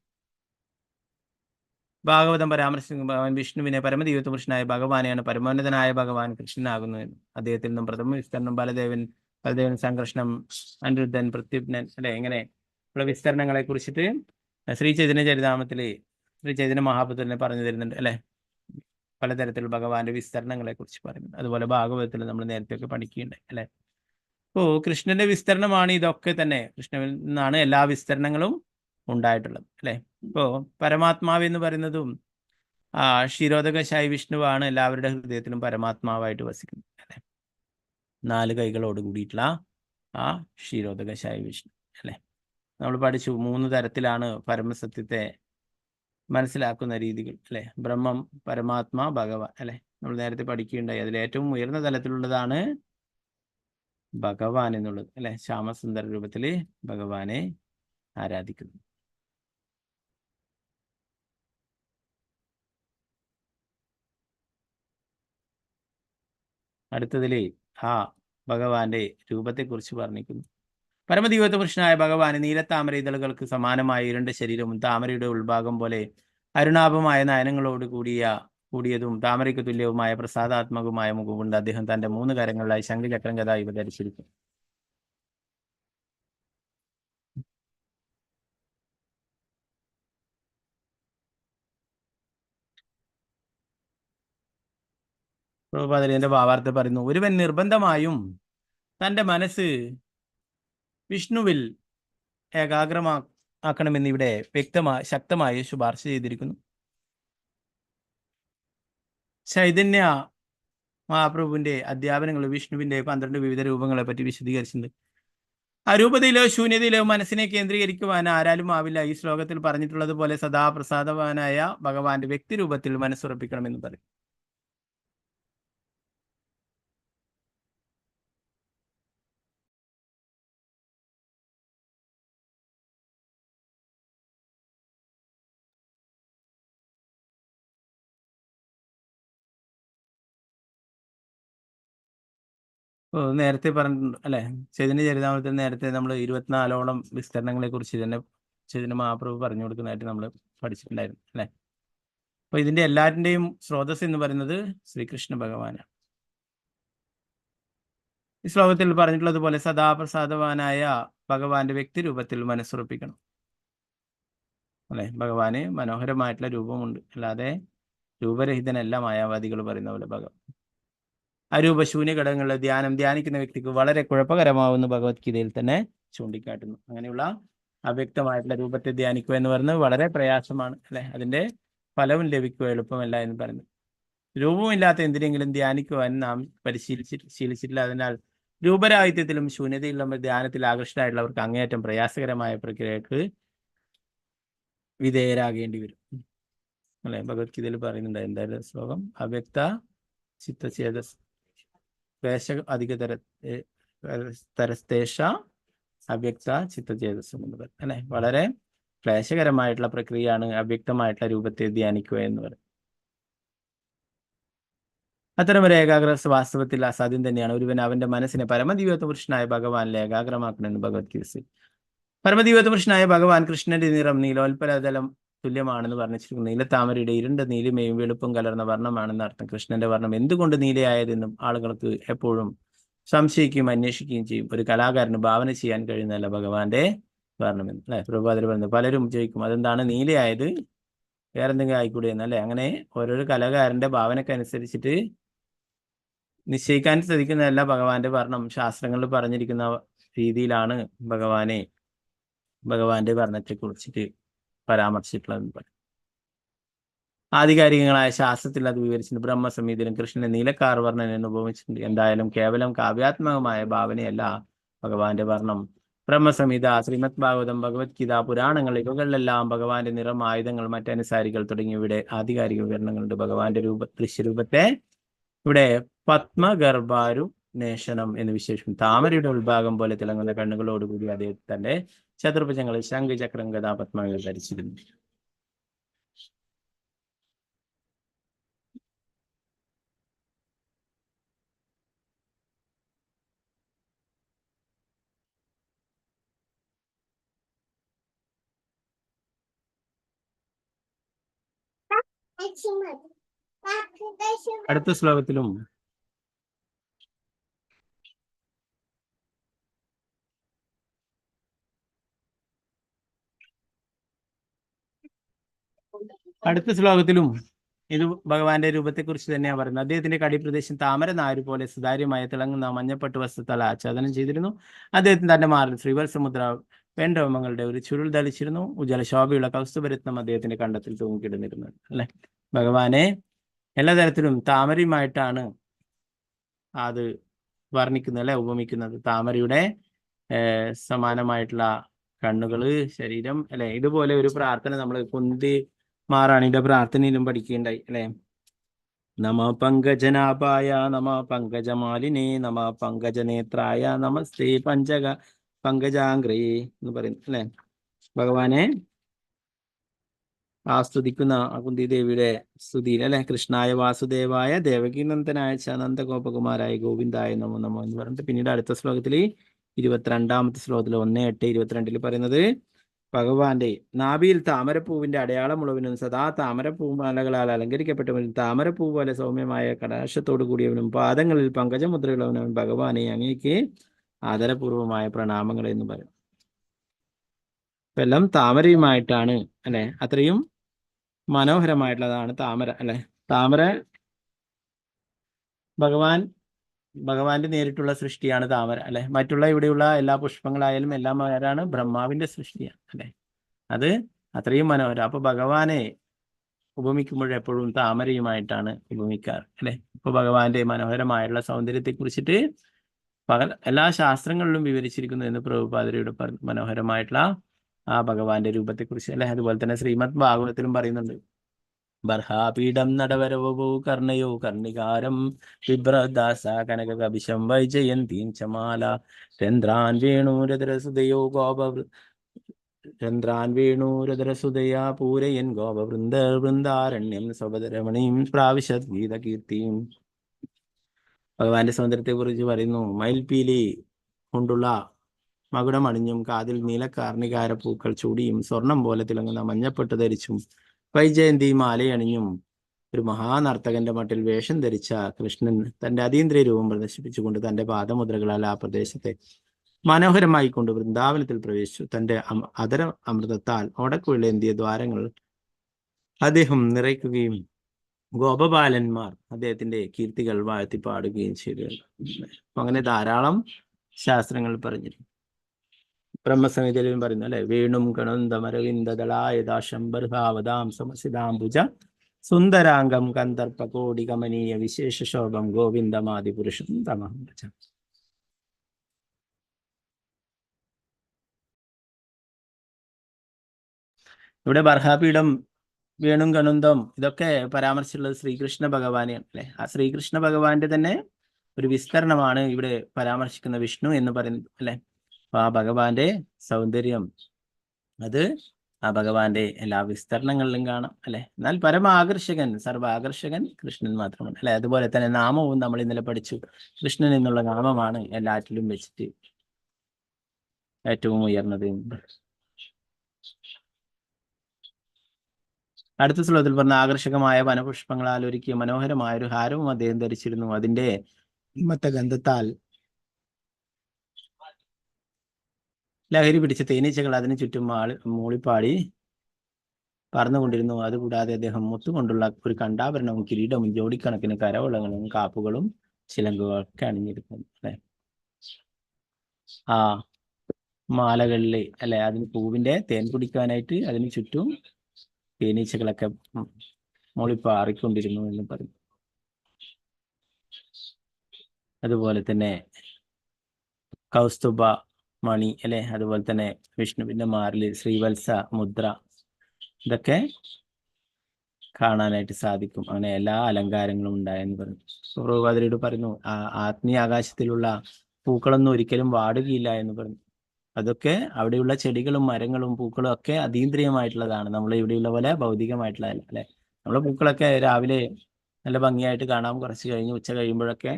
ഭാഗവതം പരാമർശിക്കുന്ന അവൻ വിഷ്ണുവിനെ പരമദിവ്യോത്തമ പുരുഷനായ ഭഗവാനെയാണ് പരമോന്നതനായ ഭഗവാൻ കൃഷ്ണനാകുന്നു. അദ്ദേഹത്തിൽ നിന്നും പ്രഥമ വിസ്തരണം ബലദേവൻ സംഘർഷണം അനിരുദ്ധൻ പ്രത്യുപ്നൻ അല്ലെ, ഇങ്ങനെ ഉള്ള വിസ്തരണങ്ങളെ കുറിച്ചിട്ട് ശ്രീ ചൈതന്യ ചരിതാമത്തില് ശ്രീ ചൈതന്യ മഹാപുത്രനെ പറഞ്ഞു തരുന്നുണ്ട് അല്ലെ. പലതരത്തിലുള്ള ഭഗവാന്റെ വിസ്തരണങ്ങളെ കുറിച്ച് പറയുന്നുണ്ട്. അതുപോലെ ഭാഗവതത്തിൽ നമ്മൾ നേരത്തെയൊക്കെ പഠിക്കുകയുണ്ടായി അല്ലെ. അപ്പോൾ കൃഷ്ണന്റെ വിസ്തരണമാണ് ഇതൊക്കെ തന്നെ. കൃഷ്ണനിൽ നിന്നാണ് എല്ലാ വിസ്തരണങ്ങളും ഉണ്ടായിട്ടുള്ളത് അല്ലെ. ഇപ്പോ പരമാത്മാവ് എന്ന് പറയുന്നതും ക്ഷീരോദകശായി വിഷ്ണുവാണ് എല്ലാവരുടെ ഹൃദയത്തിലും പരമാത്മാവായിട്ട് വസിക്കുന്നത് അല്ലെ. 4 കൈകളോട് കൂടിയിട്ടുള്ള ആ ക്ഷീരോദകശായി വിഷ്ണു അല്ലെ. നമ്മൾ പഠിച്ചു 3 തരത്തിലാണ് പരമസത്യത്തെ മനസ്സിലാക്കുന്ന രീതികൾ അല്ലെ. ബ്രഹ്മം, പരമാത്മാ, ഭഗവാൻ അല്ലെ. നമ്മൾ നേരത്തെ പഠിക്കുകയുണ്ടായി. അതിൽ ഏറ്റവും ഉയർന്ന തലത്തിലുള്ളതാണ് ഭഗവാൻ എന്നുള്ളത് അല്ലെ. ശ്യാമസുന്ദര രൂപത്തില് ഭഗവാനെ ആരാധിക്കുന്നു. അടുത്തതില് ഭഗവാന്റെ രൂപത്തെക്കുറിച്ച് പറഞ്ഞിരിക്കുന്നു. പരമദിവ്യോത്തമ പുരുഷനായ ഭഗവാന് നീലത്താമര ഇതളുകൾക്ക് സമാനമായ 2 ശരീരവും താമരയുടെ ഉൾഭാഗം പോലെ അരുണാഭമായ നയനങ്ങളോട് കൂടിയതും താമരയ്ക്ക് തുല്യവുമായ പ്രസാദാത്മകവുമായ മുഖമുണ്ട്. അദ്ദേഹം തന്റെ 3 കരങ്ങളിലായി ശംഖചക്രം ഗദ ഇവ ധരിച്ചിരിക്കും. പ്രഭുപാദന്റെ ഭാവാർത്ഥം പറയുന്നു, ഒരുവൻ നിർബന്ധമായും തന്റെ മനസ്സ് വിഷ്ണുവിൽ ഏകാഗ്രമാക്കണമെന്ന് ഇവിടെ ശക്തമായി ശുപാർശ ചെയ്തിരിക്കുന്നു. ചൈതന്യ മഹാപ്രഭുവിന്റെ അധ്യാപനങ്ങൾ വിഷ്ണുവിന്റെ 12 വിവിധ രൂപങ്ങളെ പറ്റി വിശദീകരിച്ചിട്ടുണ്ട്. അരൂപതയിലോ ശൂന്യതയിലോ മനസ്സിനെ കേന്ദ്രീകരിക്കുവാൻ ആരാലും ആവില്ല. ഈ ശ്ലോകത്തിൽ പറഞ്ഞിട്ടുള്ളത് പോലെ സദാ പ്രസാദവാനായ ഭഗവാന്റെ വ്യക്തിരൂപത്തിൽ മനസ്സുറപ്പിക്കണമെന്ന് പറയും. നേരത്തെ പറഞ്ഞിട്ടുണ്ട് അല്ലെ, ചൈതന്യ ചരിതാമൃതത്തിൽ നേരത്തെ നമ്മൾ 24ഓളം വിസ്തരണങ്ങളെ കുറിച്ച് തന്നെ ചൈതന്യ മഹാപ്രഭു പറഞ്ഞു കൊടുക്കുന്നതായിട്ട് നമ്മൾ പഠിച്ചിട്ടുണ്ടായിരുന്നു അല്ലെ. അപ്പൊ ഇതിന്റെ എല്ലാറ്റിന്റെയും സ്രോതസ് എന്ന് പറയുന്നത് ശ്രീകൃഷ്ണ ഭഗവാനാണ്. ഈ ശ്ലോകത്തിൽ പറഞ്ഞിട്ടുള്ളത് പോലെ സദാപ്രസാദവാനായ ഭഗവാന്റെ വ്യക്തിരൂപത്തിൽ മനസ്സുറപ്പിക്കണം അല്ലെ. ഭഗവാന് മനോഹരമായിട്ടുള്ള രൂപമുണ്ട്, അല്ലാതെ രൂപരഹിതനല്ല മായാവാദികൾ പറയുന്ന പോലെ. അരൂപശൂന്യ ഘടകങ്ങളുടെ ധ്യാനിക്കുന്ന വ്യക്തിക്ക് വളരെ കുഴപ്പകരമാവുന്ന ഭഗവത്ഗീതയിൽ തന്നെ ചൂണ്ടിക്കാട്ടുന്നു. അങ്ങനെയുള്ള അവ്യക്തമായിട്ടുള്ള രൂപത്തെ ധ്യാനിക്കുക എന്ന് പറയുന്നത് വളരെ പ്രയാസമാണ് അല്ലെ. അതിന്റെ ഫലവും ലഭിക്കുക എളുപ്പമല്ല എന്ന് പറയുന്നു. രൂപമില്ലാത്ത എന്തിനെങ്കിലും ധ്യാനിക്കുവാൻ നാം ശീലിച്ചിട്ടില്ല. അതിനാൽ രൂപരാഹിത്യത്തിലും ശൂന്യതയിലുള്ള ധ്യാനത്തിൽ ആകൃഷ്ടരായിട്ടുള്ളവർക്ക് അങ്ങേയറ്റം പ്രയാസകരമായ പ്രക്രിയക്ക് വിധേയരാകേണ്ടി വരും അല്ലെ. ഭഗവത്ഗീതയിൽ പറയുന്നുണ്ട്, എന്തായാലും ശ്ലോകം, അവ്യക്ത ചിത്തചേതസ് തരസ്തേഷ അവ്യക്ത ചിത്തചേതസ് എന്ന് പറയും അല്ലെ. വളരെ ക്ലേശകരമായിട്ടുള്ള പ്രക്രിയയാണ് അവ്യക്തമായിട്ടുള്ള രൂപത്തെ ധ്യാനിക്കുക എന്ന് പറയും. അത്തരമൊരു ഏകാഗ്രത വാസ്തവത്തിൽ അസാധ്യം തന്നെയാണ്. ഒരുവൻ അവന്റെ മനസ്സിനെ പരമദിവ്യത്വ പുരുഷനായ ഭഗവാനിൽ ഏകാഗ്രമാക്കണമെന്ന് ഭഗവത്ഗീത. പരമദിവ്യത്വ പുരുഷനായ ഭഗവാൻ കൃഷ്ണന്റെ നിറം നീലോൽപലതലം തുല്യമാണെന്ന് പറഞ്ഞിരിക്കുന്നു. നീലത്താമരയുടെ ഇരുണ്ട നീലിമയും വെളുപ്പും കലർന്ന വർണ്ണമാണെന്ന് അർത്ഥം. കൃഷ്ണന്റെ വർണ്ണം എന്തുകൊണ്ട് നീലയായതെന്നും ആളുകൾക്ക് എപ്പോഴും സംശയിക്കുകയും അന്വേഷിക്കുകയും ചെയ്യും. ഒരു കലാകാരന് ഭാവന ചെയ്യാൻ കഴിയുന്നതല്ല ഭഗവാന്റെ വർണ്ണമെന്ന് അല്ലെ. പ്രഭുപാദർ പറയുന്നത്, പലരും ചോദിക്കും അതെന്താണ് നീലയായത്, വേറെന്തെങ്കിലും ആയിക്കൂടെ എന്നല്ലേ. അങ്ങനെ ഓരോരോ കലാകാരന്റെ ഭാവനക്കനുസരിച്ചിട്ട് നിശ്ചയിക്കാൻ സാധിക്കുന്നതല്ല ഭഗവാന്റെ വർണ്ണം. ശാസ്ത്രങ്ങളിൽ പറഞ്ഞിരിക്കുന്ന രീതിയിലാണ് ഭഗവാന്റെ വർണ്ണത്തെ കുറിച്ചിട്ട് പരാമർശിച്ചിട്ടുള്ളതെന്ന് പറയും. ആധികാരികങ്ങളായ ശാസ്ത്രത്തിൽ അത് വിവരിച്ചിട്ടുണ്ട്. ബ്രഹ്മസംഹിതയിലും കൃഷ്ണനെ നീലക്കാർ വർണ്ണൻ എന്ന് ഉപമിച്ചിട്ടുണ്ട്. എന്തായാലും കേവലം കാവ്യാത്മകമായ ഭാവനയല്ല ഭഗവാന്റെ വർണ്ണം. ബ്രഹ്മസംഹിത, ശ്രീമദ് ഭാഗവതം, ഭഗവത്ഗീത, പുരാണങ്ങൾ ഇവകളിലെല്ലാം ഭഗവാന്റെ നിറം, ആയുധങ്ങൾ, മറ്റനുസാരികൾ തുടങ്ങിയവയുടെ ആധികാരിക വിവരണങ്ങളുണ്ട്. ഭഗവാന്റെ ദൃശ്യരൂപത്തെ ഇവിടെ പത്മഗർഭാരു നേഷണം എന്ന് വിശേഷിക്കും. താമരയുടെ ഉൾഭാഗം പോലെ തിളങ്ങുന്ന കണ്ണുകളോടുകൂടി അദ്ദേഹത്തിന്റെ ചതുർഭുജങ്ങളിൽ ശംഖ്, ചക്രം, ഗദാ, പത്മങ്ങൾ ധരിച്ചിരുന്നു. അടുത്ത ശ്ലോകത്തിലും ഇത് ഭഗവാന്റെ രൂപത്തെക്കുറിച്ച് തന്നെയാണ് പറയുന്നത്. അദ്ദേഹത്തിന്റെ കടിപ്രദേശം താമര നാര് പോലെ സുതാര്യമായ തിളങ്ങുന്ന മഞ്ഞപ്പട്ട് വസ്ത്രത്താൽ ആച്ഛാദനം ചെയ്തിരുന്നു. അദ്ദേഹത്തിന് തന്റെ മാറിൽ ശ്രീവത്സമുദ്ര പെൺരോമങ്ങളുടെ ഒരു ചുരുൾ ധരിച്ചിരുന്നു. ഉജ്ജലശോഭയുള്ള കൗസ്തുഭരത്നം അദ്ദേഹത്തിന്റെ കണ്ടത്തിൽ തൂങ്ങിക്കിടന്നിരുന്നു അല്ലെ. ഭഗവാനെ എല്ലാ തരത്തിലും താമരയുമായിട്ടാണ് അത് വർണ്ണിക്കുന്നത് അല്ലെ, ഉപമിക്കുന്നത്. താമരയുടെ സമാനമായിട്ടുള്ള കണ്ണുകള്, ശരീരം അല്ലെ. ഇതുപോലെ ഒരു പ്രാർത്ഥന നമ്മൾ കുന്തി മാറാണിയുടെ പ്രാർത്ഥനയിലും പഠിക്കുകയുണ്ടായി അല്ലെ. നമ പങ്കജനാഭായ നമ പങ്കജമാലിനേ നമ പങ്കജനേത്രായ നമസ്തേ പങ്കജാംഗ്രേ എന്ന് പറയുന്നു അല്ലെ. ഭഗവാനെ ആസ്തുതിക്കുന്ന കുന്തി ദേവിയുടെ സ്തുതിയിൽ അല്ലെ. കൃഷ്ണായ വാസുദേവായ ദേവകീനന്ദനായ നന്ദഗോപകുമാരായ ഗോവിന്ദായ നമോ നമോ എന്ന് പറഞ്ഞിട്ട് പിന്നീട് അടുത്ത ശ്ലോകത്തിൽ 22ാമത്തെ ശ്ലോകത്തിൽ 1:8-22 പറയുന്നത്, ഭഗവാന്റെ നാഭിയിൽ താമരപ്പൂവിന്റെ അടയാളമുള്ളവനും സദാ താമരപ്പൂമാലകളാൽ അലങ്കരിക്കപ്പെട്ടവനും താമരപ്പൂ പോലെ സൗമ്യമായ കടാശത്തോടു കൂടിയവനും പാദങ്ങളിൽ പങ്കജമുദ്രയുള്ളവനും ഭഗവാനെ അങ്ങേക്ക് ആദരപൂർവമായ പ്രണാമങ്ങൾ എന്ന് പറയും. എല്ലാം താമരയുമായിട്ടാണ് അല്ലെ. അത്രയും മനോഹരമായിട്ടുള്ളതാണ് താമര അല്ലെ. താമര ഭഗവാന്റെ നേരിട്ടുള്ള സൃഷ്ടിയാണ് താമര അല്ലെ. മറ്റുള്ള ഇവിടെയുള്ള എല്ലാ പുഷ്പങ്ങളായാലും എല്ലാം ആരാണ്? ബ്രഹ്മാവിന്റെ സൃഷ്ടിയാണ് അല്ലെ. അത് അത്രയും മനോഹരം. അപ്പൊ ഭഗവാനെ ഉപമിക്കുമ്പോഴെപ്പോഴും താമരയുമായിട്ടാണ് ഉപമിക്കാറ് അല്ലെ. ഇപ്പൊ ഭഗവാന്റെ മനോഹരമായുള്ള സൗന്ദര്യത്തെ കുറിച്ചിട്ട് എല്ലാ ശാസ്ത്രങ്ങളിലും വിവരിച്ചിരിക്കുന്നു എന്ന് പ്രഭുപാദരിയുടെ മനോഹരമായിട്ടുള്ള ആ ഭഗവാന്റെ രൂപത്തെ കുറിച്ച് അല്ലെ. അതുപോലെ തന്നെ ശ്രീമദ് ഭാഗവതത്തിലും പറയുന്നുണ്ട്, ബർഹാപീഠം നടവരവോ കർണയോ കർണികാരം വിഭ്രദാസ കനക കവിശം വൈജയന്തീം ചമാല ചന്ദ്രാൻ വേണൂരധരസുതയോ വേണൂരധരസുതയാ പൂരയൻ ഗോപവൃന്ദാരണ്യം സ്വപദരമണീം പ്രാവിശത് ഗീതകീർത്തിയും. ഭഗവാന്റെ സൗന്ദര്യത്തെ കുറിച്ച് പറയുന്നു. മയിൽപീലി കൊണ്ടുള്ള മകുടം അണിഞ്ഞും കാതിൽ നീലക്കാർണികാര പൂക്കൾ ചൂടിയും സ്വർണം പോലെ തിളങ്ങുന്ന മഞ്ഞപ്പെട്ട് ധരിച്ചും വൈജയന്തി മാലയണിഞ്ഞും ഒരു മഹാനർത്തകന്റെ മട്ടിൽ വേഷം ധരിച്ച കൃഷ്ണൻ തന്റെ അതീന്ദ്രിയ രൂപം പ്രദർശിപ്പിച്ചുകൊണ്ട് തന്റെ പാദമുദ്രകളാൽ ആ പ്രദേശത്തെ മനോഹരമായി കൊണ്ട് വൃന്ദാവനത്തിൽ പ്രവേശിച്ചു. തന്റെ അതര അമൃതത്താൽ ഓടക്കുഴലേന്തിയ ദ്വാരങ്ങൾ അദ്ദേഹം നിറയ്ക്കുകയും ഗോപബാലന്മാർ അദ്ദേഹത്തിന്റെ കീർത്തികൾ വാഴ്ത്തി പാടുകയും ചെയ്തു. അങ്ങനെ ധാരാളം ശാസ്ത്രങ്ങൾ പറഞ്ഞിരുന്നു. ബ്രഹ്മസംഹിതയിലും പറയുന്നു അല്ലെ, വേണും കണന്തമരവിന്ദദളായതാശംബർഹാവതാം സമസിതാംബുജ സുന്ദരാംഗം കന്ദർപ്പ കോടി കമനീയ വിശേഷ ശോഭം ഗോവിന്ദമാദി പുരുഷം തമഹം ഭജ. ഇവിടെ ബർഹാപീഠം, വേണും കണുന്തം ഇതൊക്കെ പരാമർശിച്ചുള്ളത് ശ്രീകൃഷ്ണ ഭഗവാനെയാണ് അല്ലെ. ആ ശ്രീകൃഷ്ണ ഭഗവാന്റെ തന്നെ ഒരു വിസ്തരണമാണ് ഇവിടെ പരാമർശിക്കുന്ന വിഷ്ണു എന്ന് പറയുന്നത് അല്ലെ. അപ്പൊ ആ ഭഗവാന്റെ സൗന്ദര്യം അത് ആ ഭഗവാന്റെ എല്ലാ വിസ്തരണങ്ങളിലും കാണാം അല്ലെ. എന്നാൽ പരമാകർഷകൻ, സർവാകർഷകൻ കൃഷ്ണൻ മാത്രമാണ് അല്ലെ. അതുപോലെ തന്നെ നാമവും നമ്മൾ ഇന്നലെ പഠിച്ചു. കൃഷ്ണൻ എന്നുള്ള നാമമാണ് എല്ലാറ്റിലും വെച്ചിട്ട് ഏറ്റവും ഉയർന്നത്. അടുത്ത ശ്ലോകത്തിൽ പറഞ്ഞ ആകർഷകമായ വനപുഷ്പങ്ങളാൽ ഒരുക്കിയ മനോഹരമായ ഒരു ഹാരവും അദ്ദേഹം ധരിച്ചിരുന്നു. അതിന്റെ ഗന്ധത്താൽ ലഹരി പിടിച്ച തേനീച്ചകൾ അതിനു ചുറ്റും മൂളിപ്പാടി പറന്നുകൊണ്ടിരുന്നു. അതുകൂടാതെ അദ്ദേഹം മുത്തുകൊണ്ടുള്ള ഒരു കണ്ടാഭരണവും കിരീടവും ജോഡിക്കണക്കിന് കരവളങ്ങളും കാപ്പുകളും ചിലങ്കുകളൊക്കെ അണിഞ്ഞിരുന്നു അല്ലെ. ആ മാലകളിലെ അല്ലെ, അതിന് പൂവിന്റെ തേൻ കുടിക്കാനായിട്ട് അതിന് ചുറ്റും തേനീച്ചകളൊക്കെ മൂളിപ്പാറിക്കൊണ്ടിരുന്നു എന്ന് പറയും. അതുപോലെ തന്നെ കൗസ്തുഭ മണി അല്ലെ, അതുപോലെ തന്നെ വിഷ്ണുവിന്റെ മാറില് ശ്രീവത്സ മുദ്ര, ഇതൊക്കെ കാണാനായിട്ട് സാധിക്കും. അങ്ങനെ എല്ലാ അലങ്കാരങ്ങളും ഉണ്ടായെന്ന് പറഞ്ഞു. പ്രഭുപാദരോട് പറഞ്ഞു, ആത്മീയ ആകാശത്തിലുള്ള പൂക്കളൊന്നും ഒരിക്കലും വാടുകയില്ല എന്ന് പറഞ്ഞു. അതൊക്കെ അവിടെയുള്ള ചെടികളും മരങ്ങളും പൂക്കളും ഒക്കെ അതീന്ദ്രിയമായിട്ടുള്ളതാണ്. നമ്മൾ ഇവിടെയുള്ള പോലെ ഭൗതികമായിട്ടുള്ളതല്ല അല്ലെ. നമ്മളെ പൂക്കളൊക്കെ രാവിലെ നല്ല ഭംഗിയായിട്ട് കാണാം, കുറച്ച് കഴിഞ്ഞ് ഉച്ച കഴിയുമ്പോഴൊക്കെ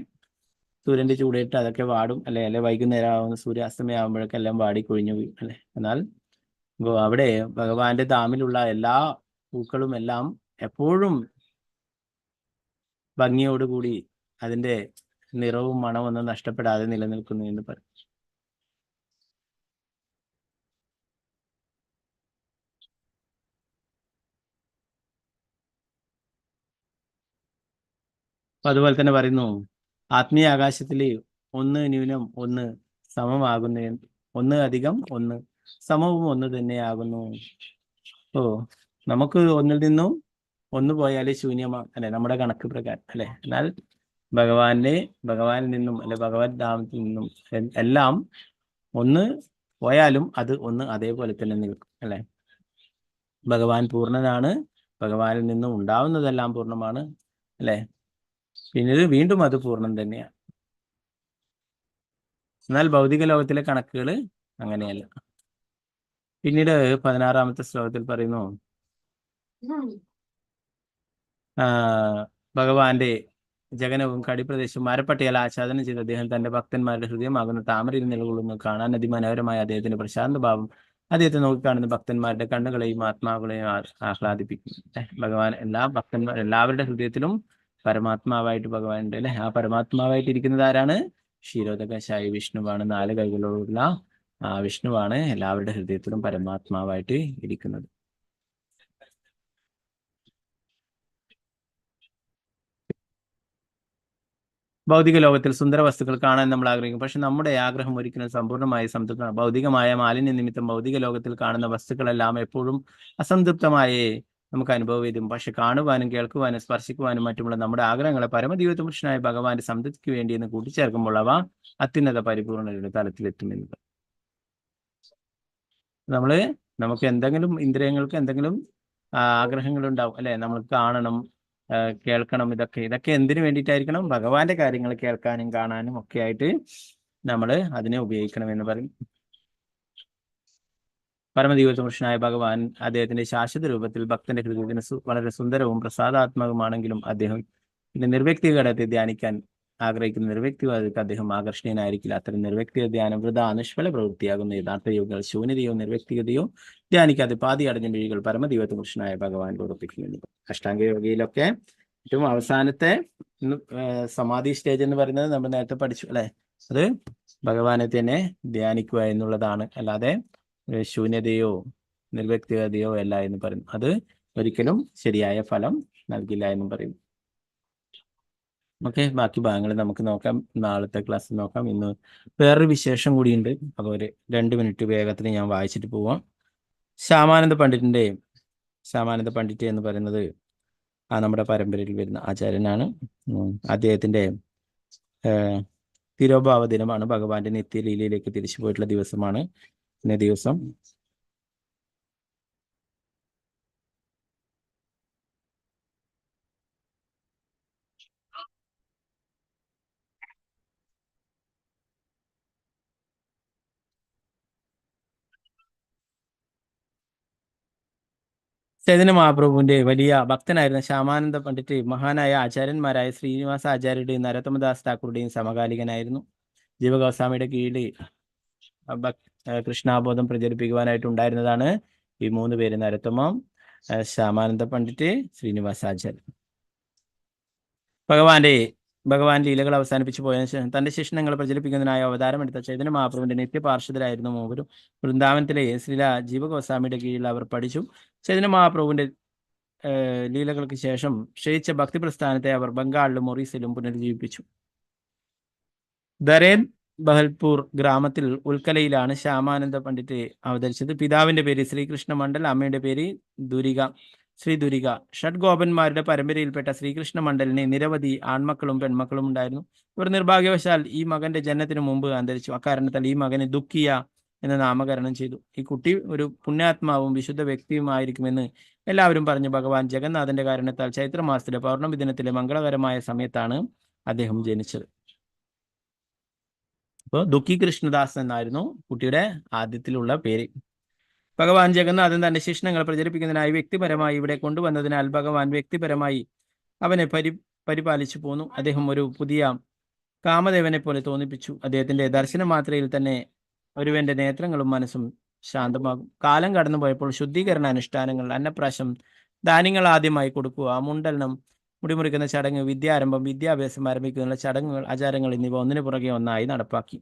സൂര്യന്റെ ചൂടേറ്റ് അതൊക്കെ വാടും അല്ലെ വൈകുന്നേരം ആവുന്ന സൂര്യാസ്തമയം ആകുമ്പോഴൊക്കെ എല്ലാം വാടി കൊഴിഞ്ഞു പോയി അല്ലെ. എന്നാൽ അവിടെ ഭഗവാന്റെ ധാമിലുള്ള എല്ലാ പൂക്കളും എല്ലാം എപ്പോഴും ഭംഗിയോടുകൂടി അതിന്റെ നിറവും മണവും ഒന്നും നഷ്ടപ്പെടാതെ നിലനിൽക്കുന്നു എന്ന് പറയും. അപ്പൊ അതുപോലെ തന്നെ പറയുന്നു, ആത്മീയ ആകാശത്തില് ഒന്ന് ന്യൂനം ഒന്ന് സമമാകുന്ന, ഒന്ന് അധികം ഒന്ന് സമവും ഒന്ന് തന്നെയാകുന്നു. ഓ, നമുക്ക് ഒന്നിൽ നിന്നും ഒന്ന് പോയാൽ ശൂന്യമാണ് അല്ലെ നമ്മുടെ കണക്ക് പ്രകാരം അല്ലെ. എന്നാൽ ഭഗവാനിൽ നിന്നും അല്ലെ ഭഗവത് ധാമത്തിൽ നിന്നും എല്ലാം ഒന്ന് പോയാലും അത് ഒന്ന് അതേപോലെ തന്നെ നിൽക്കും അല്ലെ. ഭഗവാൻ പൂർണ്ണനാണ്, ഭഗവാനിൽ നിന്നും ഉണ്ടാവുന്നതെല്ലാം പൂർണ്ണമാണ് അല്ലെ. പിന്നീട് വീണ്ടും അത് പൂർണ്ണം തന്നെയാണ്. എന്നാൽ ഭൗതിക ലോകത്തിലെ കണക്കുകൾ അങ്ങനെയല്ല. പിന്നീട് 16-ാമത്തെ ശ്ലോകത്തിൽ പറയുന്നു, ഭഗവാന്റെ ജഗനവും കടിപ്രദേശവും മരപ്പട്ടിയാൽ ആച്ഛാദനം ചെയ്ത് അദ്ദേഹം തന്റെ ഭക്തന്മാരുടെ ഹൃദയമാകുന്ന താമരയിൽ നിലകൊള്ളുന്നു. കാണാൻ അതിമനോഹരമായ അദ്ദേഹത്തിന്റെ പ്രശാന്ത ഭാവം അദ്ദേഹത്തെ നോക്കിക്കാണുന്ന ഭക്തന്മാരുടെ കണ്ണുകളെയും ആത്മാക്കളെയും ആഹ്ലാദിപ്പിക്കുന്നു. ഭഗവാൻ എല്ലാവരുടെ ഹൃദയത്തിലും പരമാത്മാവായിട്ട് ഭഗവാൻ ഉണ്ട് അല്ലെ. ആ പരമാത്മാവായിട്ട് ഇരിക്കുന്നത് ആരാണ്? ക്ഷീരോദകശായി വിഷ്ണുവാണ്. 4 കൈകളോടുള്ള വിഷ്ണുവാണ് എല്ലാവരുടെ ഹൃദയത്തിലും പരമാത്മാവായിട്ട് ഇരിക്കുന്നത്. ഭൗതിക ലോകത്തിൽ സുന്ദര വസ്തുക്കൾ കാണാൻ നമ്മൾ ആഗ്രഹിക്കും. പക്ഷെ നമ്മുടെ ആഗ്രഹം ഒരിക്കലും സമ്പൂർണ്ണമായി സംതൃപ്തമാണ്. ഭൗതികമായ മാലിന്യ നിമിത്തം ഭൗതിക ലോകത്തിൽ കാണുന്ന വസ്തുക്കളെല്ലാം എപ്പോഴും അസംതൃപ്തമായേ നമുക്ക് അനുഭവം. പക്ഷെ കാണുവാനും കേൾക്കുവാനും സ്പർശിക്കുവാനും മറ്റുമുള്ള നമ്മുടെ ആഗ്രഹങ്ങളെ പരമദൈവപുരുഷനായ ഭഗവാന്റെ സംതൃപ്തിക്ക് വേണ്ടി എന്ന് കൂട്ടിച്ചേർക്കുമ്പോൾ അവ അത്യുന്നത പരിപൂർണതയുടെ തലത്തിലെത്തുമെന്നത്. നമുക്ക് എന്തെങ്കിലും ഇന്ദ്രിയങ്ങൾക്ക് എന്തെങ്കിലും ആഗ്രഹങ്ങൾ ഉണ്ടാവും അല്ലെ. നമ്മൾ കാണണം, കേൾക്കണം, ഇതൊക്കെ എന്തിനു വേണ്ടിയിട്ടായിരിക്കണം? ഭഗവാന്റെ കാര്യങ്ങൾ കേൾക്കാനും കാണാനും ഒക്കെ ആയിട്ട് നമ്മൾ അതിനെ ഉപയോഗിക്കണം എന്ന് പറയും. പരമദൈവപുരുഷനായ ഭഗവാൻ അദ്ദേഹത്തിന്റെ ശാശ്വത രൂപത്തിൽ ഭക്തന്റെ ഹൃദയത്തിന് വളരെ സുന്ദരവും പ്രസാദാത്മകമാണെങ്കിലും അദ്ദേഹം നിർവ്യക്തിക ഘടകത്തെ ധ്യാനിക്കാൻ ആഗ്രഹിക്കുന്ന നിർവ്യക്തിവാദിക്ക് അദ്ദേഹം ആകർഷണീയനായിരിക്കില്ല. അത്തരം നിർവ്യക്തിക ധ്യാനം വൃഥ നിഷ്ഫല പ്രവൃത്തിയാകുന്ന യഥാർത്ഥ യോഗികൾ ശൂന്യതയോ നിർവ്യക്തിഗതയോ ധ്യാനിക്കാതെ പാതി അടഞ്ഞ മിഴികൾ പരമദൈവത്വ പുരുഷനായ ഭഗവാൻ ഉറപ്പിക്കുന്നു. അഷ്ടാംഗ യോഗയിലൊക്കെ ഏറ്റവും അവസാനത്തെ സമാധി സ്റ്റേജ് എന്ന് പറയുന്നത് നമ്മൾ നേരത്തെ പഠിച്ചു അല്ലെ, അത് ഭഗവാനെ തന്നെ ധ്യാനിക്കുക എന്നുള്ളതാണ്. അല്ലാതെ ശൂന്യതയോ നിർവ്യക്തിഗതയോ അല്ല എന്ന് പറയുന്നു. അത് ഒരിക്കലും ശരിയായ ഫലം നൽകില്ല എന്നും പറയും. ഓക്കെ, ബാക്കി ഭാഗങ്ങൾ നമുക്ക് നോക്കാം, നാളത്തെ ക്ലാസ്സിൽ നോക്കാം. ഇന്ന് വേറൊരു വിശേഷം കൂടിയുണ്ട്. അപ്പോൾ ഒരു 2 മിനിറ്റ് വേഗത്തിൽ ഞാൻ വായിച്ചിട്ട് പോവാം. ശ്യാമാനന്ദ പണ്ഡിറ്റ് എന്ന് പറയുന്നത് നമ്മുടെ പരമ്പരയിൽ വരുന്ന ആചാര്യനാണ്. അദ്ദേഹത്തിൻ്റെ തിരോഭാവ ദിനമാണ്. ഭഗവാന്റെ നിത്യലീലയിലേക്ക് തിരിച്ചു പോയിട്ടുള്ള ദിവസമാണ് ഇന്നേ ദിവസം. ചൈതന്യ മഹാപ്രഭുവിന്റെ വലിയ ഭക്തനായിരുന്ന ശ്യാമാനന്ദ പണ്ഡിറ്റ് മഹാനായ ആചാര്യന്മാരായ ശ്രീനിവാസ ആചാര്യരുടെയും നരോത്തമദാസ് ഠാക്കൂറുടെയും സമകാലികനായിരുന്നു. ജീവഗോസ്വാമിയുടെ കീഴിൽ കൃഷ്ണാബോധം പ്രചരിപ്പിക്കുവാനായിട്ടുണ്ടായിരുന്നതാണ് ഈ 3 പേര്: നരോത്തമം, ശ്യാമാനന്ദ പണ്ഡിറ്റ്, ശ്രീനിവാസാചാര്യൻ. ഭഗവാൻ ലീലകൾ അവസാനിപ്പിച്ചു പോയതിനു ശേഷം തന്റെ ശിഷ്യനങ്ങളെ പ്രചരിപ്പിക്കുന്നതിനായി അവതാരമെടുത്ത ചൈതന്യ മഹാപ്രഭുവിന്റെ നിത്യപാർഷദരായിരുന്നു മൂവരും. വൃന്ദാവനത്തിലെ ശ്രീല ജീവഗോസ്വാമിയുടെ കീഴിൽ അവർ പഠിച്ചു. ചൈതന്യ മഹാപ്രഭുവിന്റെ ലീലകൾക്ക് ശേഷം ക്ഷയിച്ച ഭക്തി പ്രസ്ഥാനത്തെ അവർ ബംഗാളിലും ഒറീസയിലും പുനരുജ്ജീവിപ്പിച്ചു. ദരേൻ ബഹൽപൂർ ഗ്രാമത്തിൽ ഉൽക്കലയിലാണ് ശ്യാമാനന്ദ പണ്ഡിറ്റ് അവതരിച്ചത്. പിതാവിന്റെ പേര് ശ്രീകൃഷ്ണ മണ്ഡൽ, അമ്മയുടെ പേര് ശ്രീ ദുരിക. ഷഡ്ഗോപന്മാരുടെ പരമ്പരയിൽപ്പെട്ട ശ്രീകൃഷ്ണ മണ്ഡലിന് നിരവധി ആൺമക്കളും പെൺമക്കളും ഉണ്ടായിരുന്നു. ഇവർ നിർഭാഗ്യവശാൽ ഈ മകന്റെ ജനനത്തിന് മുമ്പ് അന്തരിച്ചു. അക്കാരണത്താൽ ഈ മകനെ ദുഃഖിയ എന്ന് നാമകരണം ചെയ്തു. ഈ കുട്ടി ഒരു പുണ്യാത്മാവും വിശുദ്ധ വ്യക്തിയുമായിരിക്കുമെന്ന് എല്ലാവരും പറഞ്ഞു. ഭഗവാൻ ജഗന്നാഥന്റെ കാരണത്താൽ ചൈത്രമാസത്തിലെ പൗർണമി ദിനത്തിലെ മംഗളകരമായ സമയത്താണ് അദ്ദേഹം ജനിച്ചത്. അപ്പോൾ ദുഃഖി കൃഷ്ണദാസ് എന്നായിരുന്നു കുട്ടിയുടെ ആദ്യത്തിലുള്ള പേര്. ഭഗവാൻ ജഗന്നാഥൻ തന്റെ ശിഷ്യനങ്ങളെ പ്രചരിപ്പിക്കുന്നതിനായി വ്യക്തിപരമായി ഇവിടെ കൊണ്ടുവന്നതിനാൽ ഭഗവാൻ വ്യക്തിപരമായി അവനെ പരിപാലിച്ചു പോന്നു. അദ്ദേഹം ഒരു പുതിയ കാമദേവനെ പോലെ തോന്നിപ്പിച്ചു. അദ്ദേഹത്തിന്റെ ദർശന മാത്രയിൽ തന്നെ ഒരുവന്റെ നേത്രങ്ങളും മനസ്സും ശാന്തമാകും. കാലം കടന്നു പോയപ്പോൾ ശുദ്ധീകരണ അനുഷ്ഠാനങ്ങൾ, അന്നപ്രാശം, ധാന്യങ്ങൾ ആദ്യമായി കൊടുക്കുക, മുണ്ടനം, മുടിമുറിക്കുന്ന ചടങ്ങ്, വിദ്യാരംഭം, വിദ്യാഭ്യാസം ആരംഭിക്കുന്ന ചടങ്ങുകൾ, ആചാരങ്ങൾ എന്നിവ ഒന്നിനു പുറകെ ഒന്നായി നടപ്പാക്കി.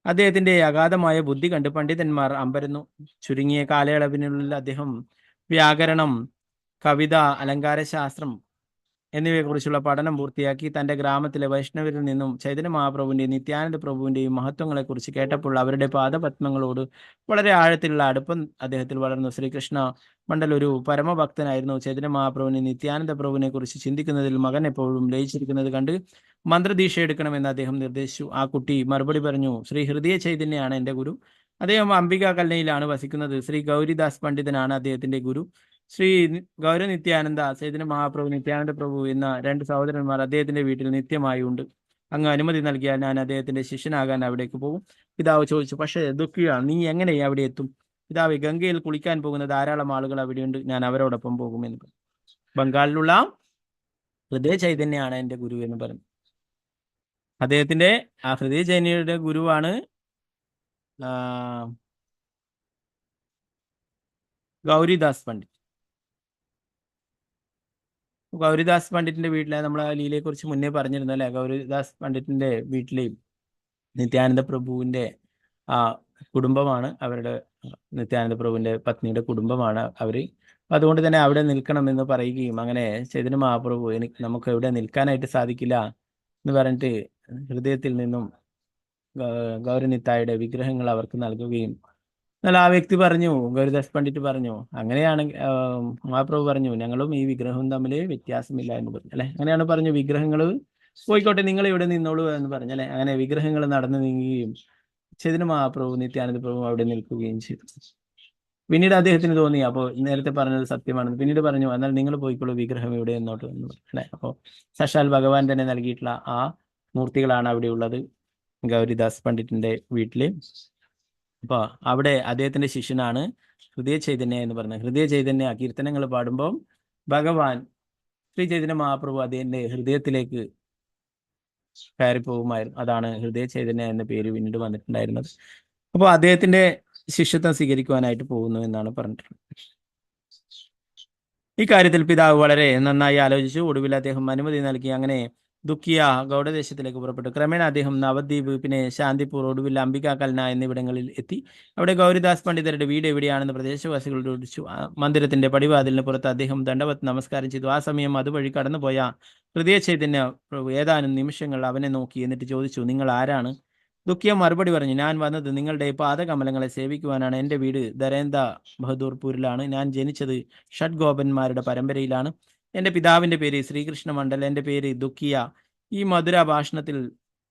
അദ്ദേഹത്തിന്റെ അഗാധമായ ബുദ്ധി കണ്ട് പണ്ഡിതന്മാർ അമ്പരന്നു. ചുരുങ്ങിയ കാലയളവിനുള്ളിൽ അദ്ദേഹം വ്യാകരണം, കവിത, അലങ്കാരശാസ്ത്രം എന്നിവയെക്കുറിച്ചുള്ള പഠനം പൂർത്തിയാക്കി. തന്റെ ഗ്രാമത്തിലെ വൈഷ്ണവരിൽ നിന്നും ചൈതന്യ മഹാപ്രഭുവിന്റെയും നിത്യാനന്ദ പ്രഭുവിന്റെയും മഹത്വങ്ങളെക്കുറിച്ച് കേട്ടപ്പോൾ അവരുടെ പാദപത്മങ്ങളോട് വളരെ ആഴത്തിലുള്ള അടുപ്പം അദ്ദേഹത്തിൽ വളർന്നു. ശ്രീകൃഷ്ണ മണ്ഡൽ ഒരു പരമഭക്തനായിരുന്നു. ചൈതന്യ മഹാപ്രഭുവിനെ നിത്യാനന്ദ പ്രഭുവിനെ കുറിച്ച് ചിന്തിക്കുന്നതിൽ മകൻ എപ്പോഴും ലയിച്ചിരിക്കുന്നത് കണ്ട് മന്ത്രദീക്ഷ എടുക്കണമെന്ന് അദ്ദേഹം നിർദ്ദേശിച്ചു. ആ കുട്ടി മറുപടി പറഞ്ഞു, ശ്രീ ഹൃദയ ചൈതന്യയാണ് എൻ്റെ ഗുരു. അദ്ദേഹം അംബിക കൽനയിലാണ് വസിക്കുന്നത്. ശ്രീ ഗൗരിദാസ് പണ്ഡിതനാണ് അദ്ദേഹത്തിന്റെ ഗുരു. ശ്രീ ഗൗരനിത്യാനന്ദ, ചൈതന്യ മഹാപ്രഭു, നിത്യാനന്ദ പ്രഭു എന്ന 2 സഹോദരന്മാർ അദ്ദേഹത്തിന്റെ വീട്ടിൽ നിത്യമായി ഉണ്ട്. അങ്ങ് അനുമതി നൽകിയാൽ ഞാൻ അദ്ദേഹത്തിന്റെ ശിഷ്യനാകാൻ അവിടേക്ക് പോകും. പിതാവ് ചോദിച്ചു, പക്ഷേ ദുഃഖിയാണ്, നീ എങ്ങനെ അവിടെ എത്തും? പിതാവ്, ഗംഗയിൽ കുളിക്കാൻ പോകുന്ന ധാരാളം ആളുകൾ അവിടെയുണ്ട്, ഞാൻ അവരോടൊപ്പം പോകുമെന്ന്. ബംഗാളിലുള്ള ഹൃദയ ചൈതന്യമാണ് എൻ്റെ ഗുരു എന്ന് പറഞ്ഞു. അദ്ദേഹത്തിന്റെ ആ ഹൃദയ ചൈതന്യയുടെ ഗുരുവാണ് ഗൗരിദാസ് പണ്ഡിറ്റ്. ഗൗരിദാസ് പണ്ഡിറ്റിന്റെ വീട്ടിലെ നമ്മൾ ആ ലീലയെ കുറിച്ച് മുന്നേ പറഞ്ഞിരുന്നു അല്ലെ. ഗൗരിദാസ് പണ്ഡിറ്റിന്റെ വീട്ടിലെ നിത്യാനന്ദ പ്രഭുവിന്റെ ആ കുടുംബമാണ് അവരുടെ, നിത്യാനന്ദ പ്രഭുവിന്റെ പത്നിയുടെ കുടുംബമാണ് അവര്. അതുകൊണ്ട് തന്നെ അവിടെ നിൽക്കണമെന്ന് പറയുകയും അങ്ങനെ ചൈതന്യ മഹാപ്രഭു നമുക്ക് എവിടെ നിൽക്കാനായിട്ട് സാധിക്കില്ല എന്ന് പറഞ്ഞിട്ട് ഹൃദയത്തിൽ നിന്നും ഗൗരനിത്തായുടെ വിഗ്രഹങ്ങൾ അവർക്ക് നൽകുകയും, എന്നാൽ ആ വ്യക്തി പറഞ്ഞു, ഗൗരിദാസ് പണ്ഡിറ്റ് പറഞ്ഞു, അങ്ങനെയാണെങ്കിൽ മഹാപ്രഭു പറഞ്ഞു, ഞങ്ങളും ഈ വിഗ്രഹവും തമ്മിൽ വ്യത്യാസമില്ല എന്ന് പറഞ്ഞു അല്ലെ. അങ്ങനെയാണ് പറഞ്ഞു, വിഗ്രഹങ്ങൾ പോയിക്കോട്ടെ, നിങ്ങൾ ഇവിടെ നിന്നോളൂ എന്ന് പറഞ്ഞു അല്ലെ. അങ്ങനെ വിഗ്രഹങ്ങൾ നടന്നു നീങ്ങുകയും ചൈതന്യ മഹാപ്രഭു നിത്യാനന്ദ പ്രഭു അവിടെ നിൽക്കുകയും ചെയ്തു. പിന്നീട് അദ്ദേഹത്തിന് തോന്നി, അപ്പോൾ നേരത്തെ പറഞ്ഞത് സത്യമാണെന്ന്. പിന്നീട് പറഞ്ഞു, എന്നാൽ നിങ്ങൾ പോയിക്കോളൂ, വിഗ്രഹം ഇവിടെ നിന്നോട്ട് എന്ന് പറഞ്ഞു അല്ലെ. അപ്പോൾ സാക്ഷാൽ ഭഗവാൻ തന്നെ നൽകിയിട്ടുള്ള ആ മൂർത്തികളാണ് അവിടെ ഉള്ളത് ഗൗരിദാസ് പണ്ഡിറ്റിന്റെ വീട്ടില്. അപ്പൊ അവിടെ അദ്ദേഹത്തിന്റെ ശിഷ്യനാണ് ഹൃദയ ചൈതന്യ എന്ന് പറയുന്നത്. ഹൃദയ ചൈതന്യ കീർത്തനങ്ങൾ പാടുമ്പോൾ ഭഗവാൻ ശ്രീ ചൈതന്യ മഹാപ്രഭു അദ്ദേഹത്തിന്റെ ഹൃദയത്തിലേക്ക് കയറി പോകുമായിരുന്നു. അതാണ് ഹൃദയ ചൈതന്യ എന്ന പേര് പിന്നീട് വന്നിട്ടുണ്ടായിരുന്നത്. അപ്പോൾ അദ്ദേഹത്തിന്റെ ശിഷ്യത്വം സ്വീകരിക്കുവാനായിട്ട് പോകുന്നു എന്നാണ് പറഞ്ഞിട്ടുള്ളത്. ഈ കാര്യത്തിൽ പിതാവ് വളരെ നന്നായി ആലോചിച്ചു. ഒടുവിൽ അദ്ദേഹം അനുമതി നൽകി. അങ്ങനെ ദുഃഖിയ ഗൗഡദേശത്തിലേക്ക് പുറപ്പെട്ടു. ക്രമേണ അദ്ദേഹം നവദ്വീപ്, പിന്നെ ശാന്തിപൂർ, ഒടുവിൽ അംബിക കൽന എന്നിവിടങ്ങളിൽ എത്തി. അവിടെ ഗൗരിദാസ് പണ്ഡിതരുടെ വീട് എവിടെയാണെന്ന് പ്രദേശവാസികളോട് ചോദിച്ചു. മന്ദിരത്തിന്റെ പടിവാതിലിന് പുറത്ത് അദ്ദേഹം ദണ്ഡവത്ത് നമസ്കാരം ചെയ്തു. ആ സമയം അതുവഴി കടന്നുപോയ ഹൃദയ ചൈതന്യ പ്രഭു ഏതാനും നിമിഷങ്ങൾ അവനെ നോക്കി. എന്നിട്ട് ചോദിച്ചു, നിങ്ങൾ ആരാണ്? ദുഃഖിയ മറുപടി പറഞ്ഞു, ഞാൻ വന്നത് നിങ്ങളുടെ പാദകമലങ്ങളെ സേവിക്കുവാനാണ്. എൻ്റെ വീട് ദരേന്ദ ബഹദൂർപൂരിലാണ്. ഞാൻ ജനിച്ചത് ഷഡ്ഗോപന്മാരുടെ പരമ്പരയിലാണ്. എൻ്റെ പിതാവിൻ്റെ പേര് ശ്രീകൃഷ്ണ മണ്ഡൽ, എൻ്റെ പേര് ദുഃഖിയ. ഈ മധുര ഭാഷണത്തിൽ